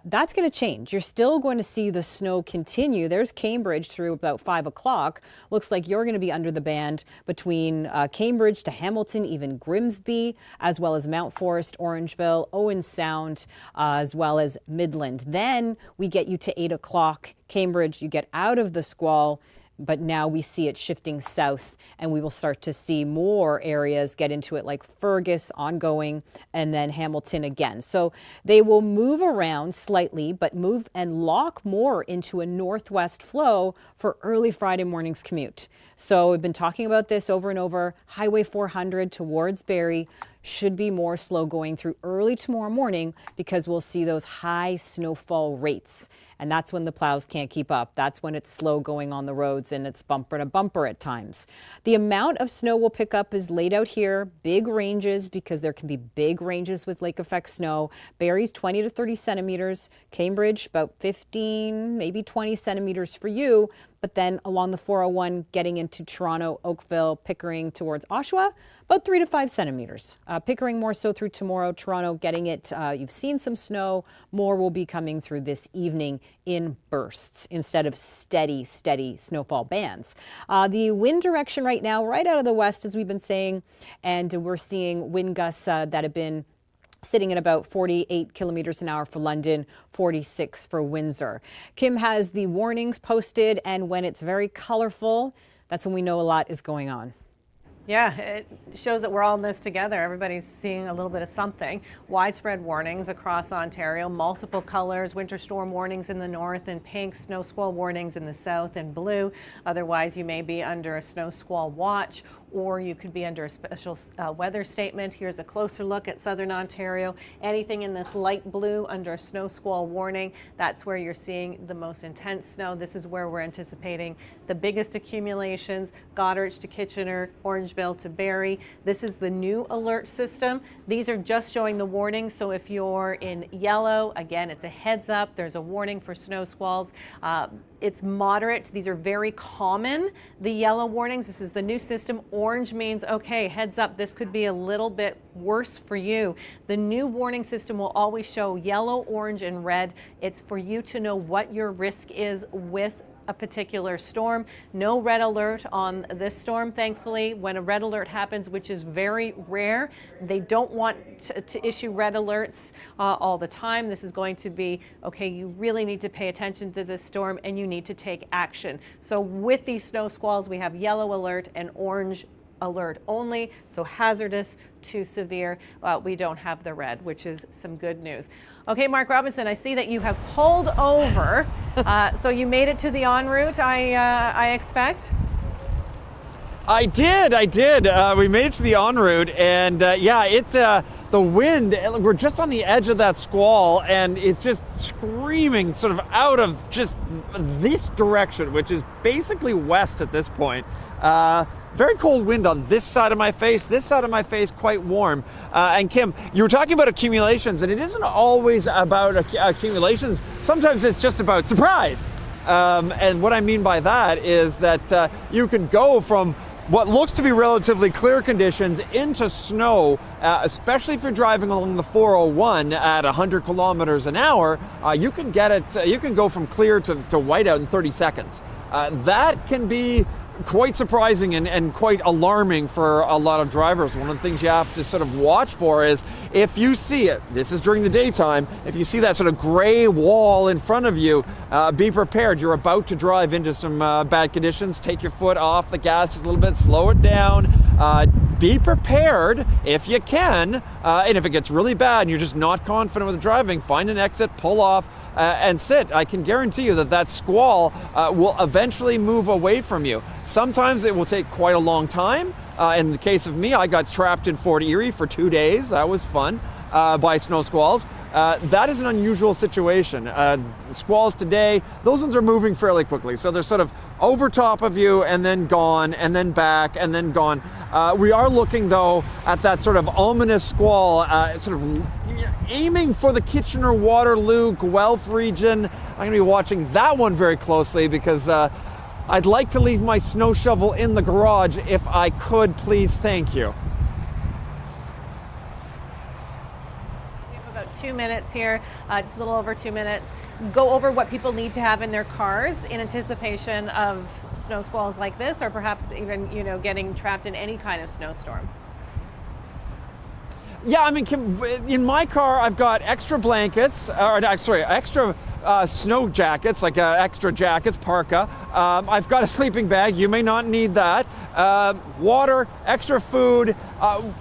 That's going to change. You're still going to see the snow continue. There's Cambridge through about 5 o'clock. Looks like you're going to be under the band between Cambridge to Hamilton, even Grimsby, as well as Mount Forest, Orangeville, Owen Sound, as well as Midland. Then we get you to 8 o'clock. Cambridge, you get out of the squall, but now we see it shifting south, and we will start to see more areas get into it, like Fergus ongoing, and then Hamilton again. So they will move around slightly, but move and lock more into a northwest flow for early Friday morning's commute. So we've been talking about this over and over. Highway 400 towards Barrie should be more slow going through early tomorrow morning because we'll see those high snowfall rates. And that's when the plows can't keep up. That's when it's slow going on the roads and it's bumper to bumper at times. The amount of snow we'll pick up is laid out here. Big ranges, because there can be big ranges with lake effect snow. Barrie's 20 to 30 centimeters. Cambridge, about 15, maybe 20 centimeters for you. But then along the 401, getting into Toronto, Oakville, Pickering towards Oshawa, about 3 to 5 centimeters. Pickering more so through tomorrow. Toronto getting it. You've seen some snow. More will be coming through this evening in bursts instead of steady snowfall bands. The wind direction right now, right out of the west, as we've been saying, and we're seeing wind gusts that have been sitting at about 48 kilometers an hour for London, 46 for Windsor. Kim has the warnings posted, and when it's very colorful, that's when we know a lot is going on. Yeah, it shows that we're all in this together. Everybody's seeing a little bit of something. Widespread warnings across Ontario, multiple colors, winter storm warnings in the north in pink, snow squall warnings in the south in blue. Otherwise, you may be under a snow squall watch or you could be under a special weather statement. Here's a closer look at southern Ontario. Anything in this light blue under a snow squall warning, that's where you're seeing the most intense snow. This is where we're anticipating the biggest accumulations, Goderich to Kitchener, Orangeville to Barrie. This is the new alert system. These are just showing the warning, so if you're in yellow, again, it's a heads up. There's a warning for snow squalls. It's moderate. These are very common, the yellow warnings. This is the new system. Orange means, okay, heads up, this could be a little bit worse for you. The new warning system will always show yellow, orange, and red. It's for you to know what your risk is with a particular storm. No red alert on this storm, thankfully. When a red alert happens, which is very rare, they don't want to issue red alerts all the time. This is going to be, okay, you really need to pay attention to this storm and you need to take action. So with these snow squalls, we have yellow alert and orange alert only, so hazardous to severe. We don't have the red, which is some good news. Okay, Mark Robinson, I see that you have pulled over, so you made it to the en route, I expect? I did. We made it to the en route, and yeah, it's the wind. We're just on the edge of that squall, and it's just screaming sort of out of just this direction, which is basically west at this point. Very cold wind on this side of my face. This side of my face quite warm. And Kim, you were talking about accumulations, and it isn't always about accumulations. Sometimes it's just about surprise. And what I mean by that is that you can go from what looks to be relatively clear conditions into snow, especially if you're driving along the 401 at 100 kilometers an hour. You can get it. You can go from clear to whiteout in 30 seconds. That can be quite surprising and quite alarming for a lot of drivers. One of the things you have to sort of watch for is if you see it, this is during the daytime, if you see that sort of gray wall in front of you, be prepared. You're about to drive into some bad conditions. Take your foot off the gas just a little bit, slow it down. Be prepared if you can, and if it gets really bad and you're just not confident with the driving, find an exit, pull off, and sit. I can guarantee you that squall will eventually move away from you. Sometimes it will take quite a long time. In the case of me, I got trapped in Fort Erie for 2 days. That was fun by snow squalls. That is an unusual situation. Squalls today, those ones are moving fairly quickly. So they're sort of over top of you and then gone and then back and then gone. We are looking though at that sort of ominous squall, sort of aiming for the Kitchener-Waterloo, Guelph region. I'm going to be watching that one very closely because I'd like to leave my snow shovel in the garage if I could, please, thank you. We have about 2 minutes here, just a little over 2 minutes. Go over what people need to have in their cars in anticipation of snow squalls like this, or perhaps even, getting trapped in any kind of snowstorm. Yeah, I mean, Kim, in my car, I've got extra blankets, extra snow jackets, like extra jackets, parka. I've got a sleeping bag. You may not need that. Water, extra food.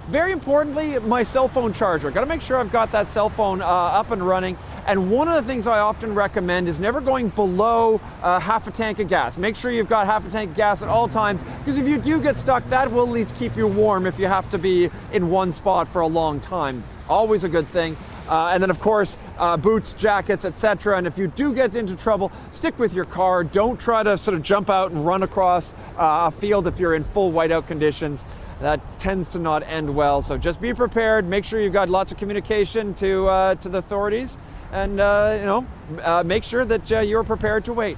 Very importantly, my cell phone charger. Got to make sure I've got that cell phone up and running. And one of the things I often recommend is never going below half a tank of gas. Make sure you've got half a tank of gas at all times, because if you do get stuck, that will at least keep you warm if you have to be in one spot for a long time. Always a good thing. And then of course, boots, jackets, etc. And if you do get into trouble, stick with your car. Don't try to sort of jump out and run across a field if you're in full whiteout conditions. That tends to not end well. So just be prepared. Make sure you've got lots of communication to the authorities. And, make sure that you're prepared to wait.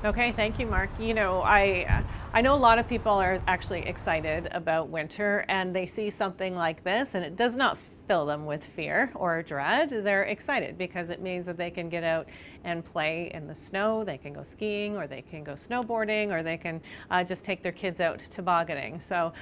Okay, thank you, Mark. I know a lot of people are actually excited about winter, and they see something like this, and it does not fill them with fear or dread. They're excited because it means that they can get out and play in the snow. They can go skiing, or they can go snowboarding, or they can just take their kids out tobogganing. So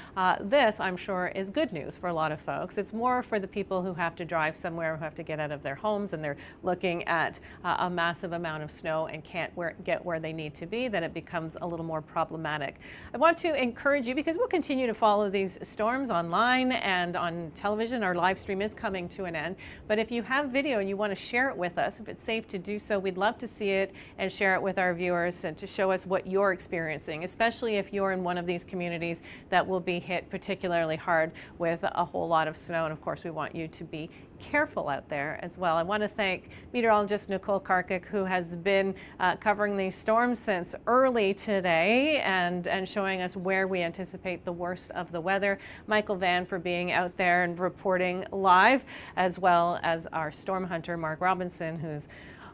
this, I'm sure, is good news for a lot of folks. It's more for the people who have to drive somewhere, who have to get out of their homes, and they're looking at a massive amount of snow and can't get where they need to be, that it becomes a little more problematic. I want to encourage you, because we'll continue to follow these storms online and on television. Our live stream is coming to an end, but if you have video and you want to share it with us, if it's safe to do so, we'd we'd love to see it and share it with our viewers and to show us what you're experiencing, especially if you're in one of these communities that will be hit particularly hard with a whole lot of snow. And of course, we want you to be careful out there as well. I want to thank meteorologist Nicole Karkic, who has been covering these storms since early today and showing us where we anticipate the worst of the weather. Michael Van for being out there and reporting live, as well as our storm hunter, Mark Robinson, who's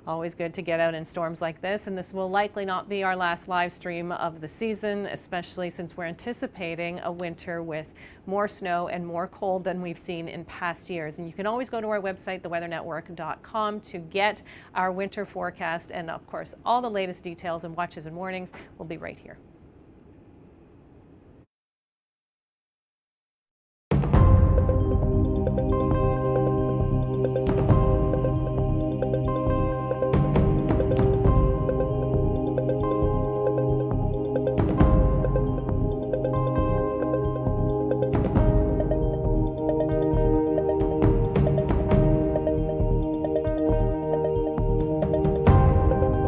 always good to get out in storms like this. And this will likely not be our last live stream of the season, especially since we're anticipating a winter with more snow and more cold than we've seen in past years. And you can always go to our website, theweathernetwork.com, to get our winter forecast. And of course, all the latest details and watches and warnings will be right here.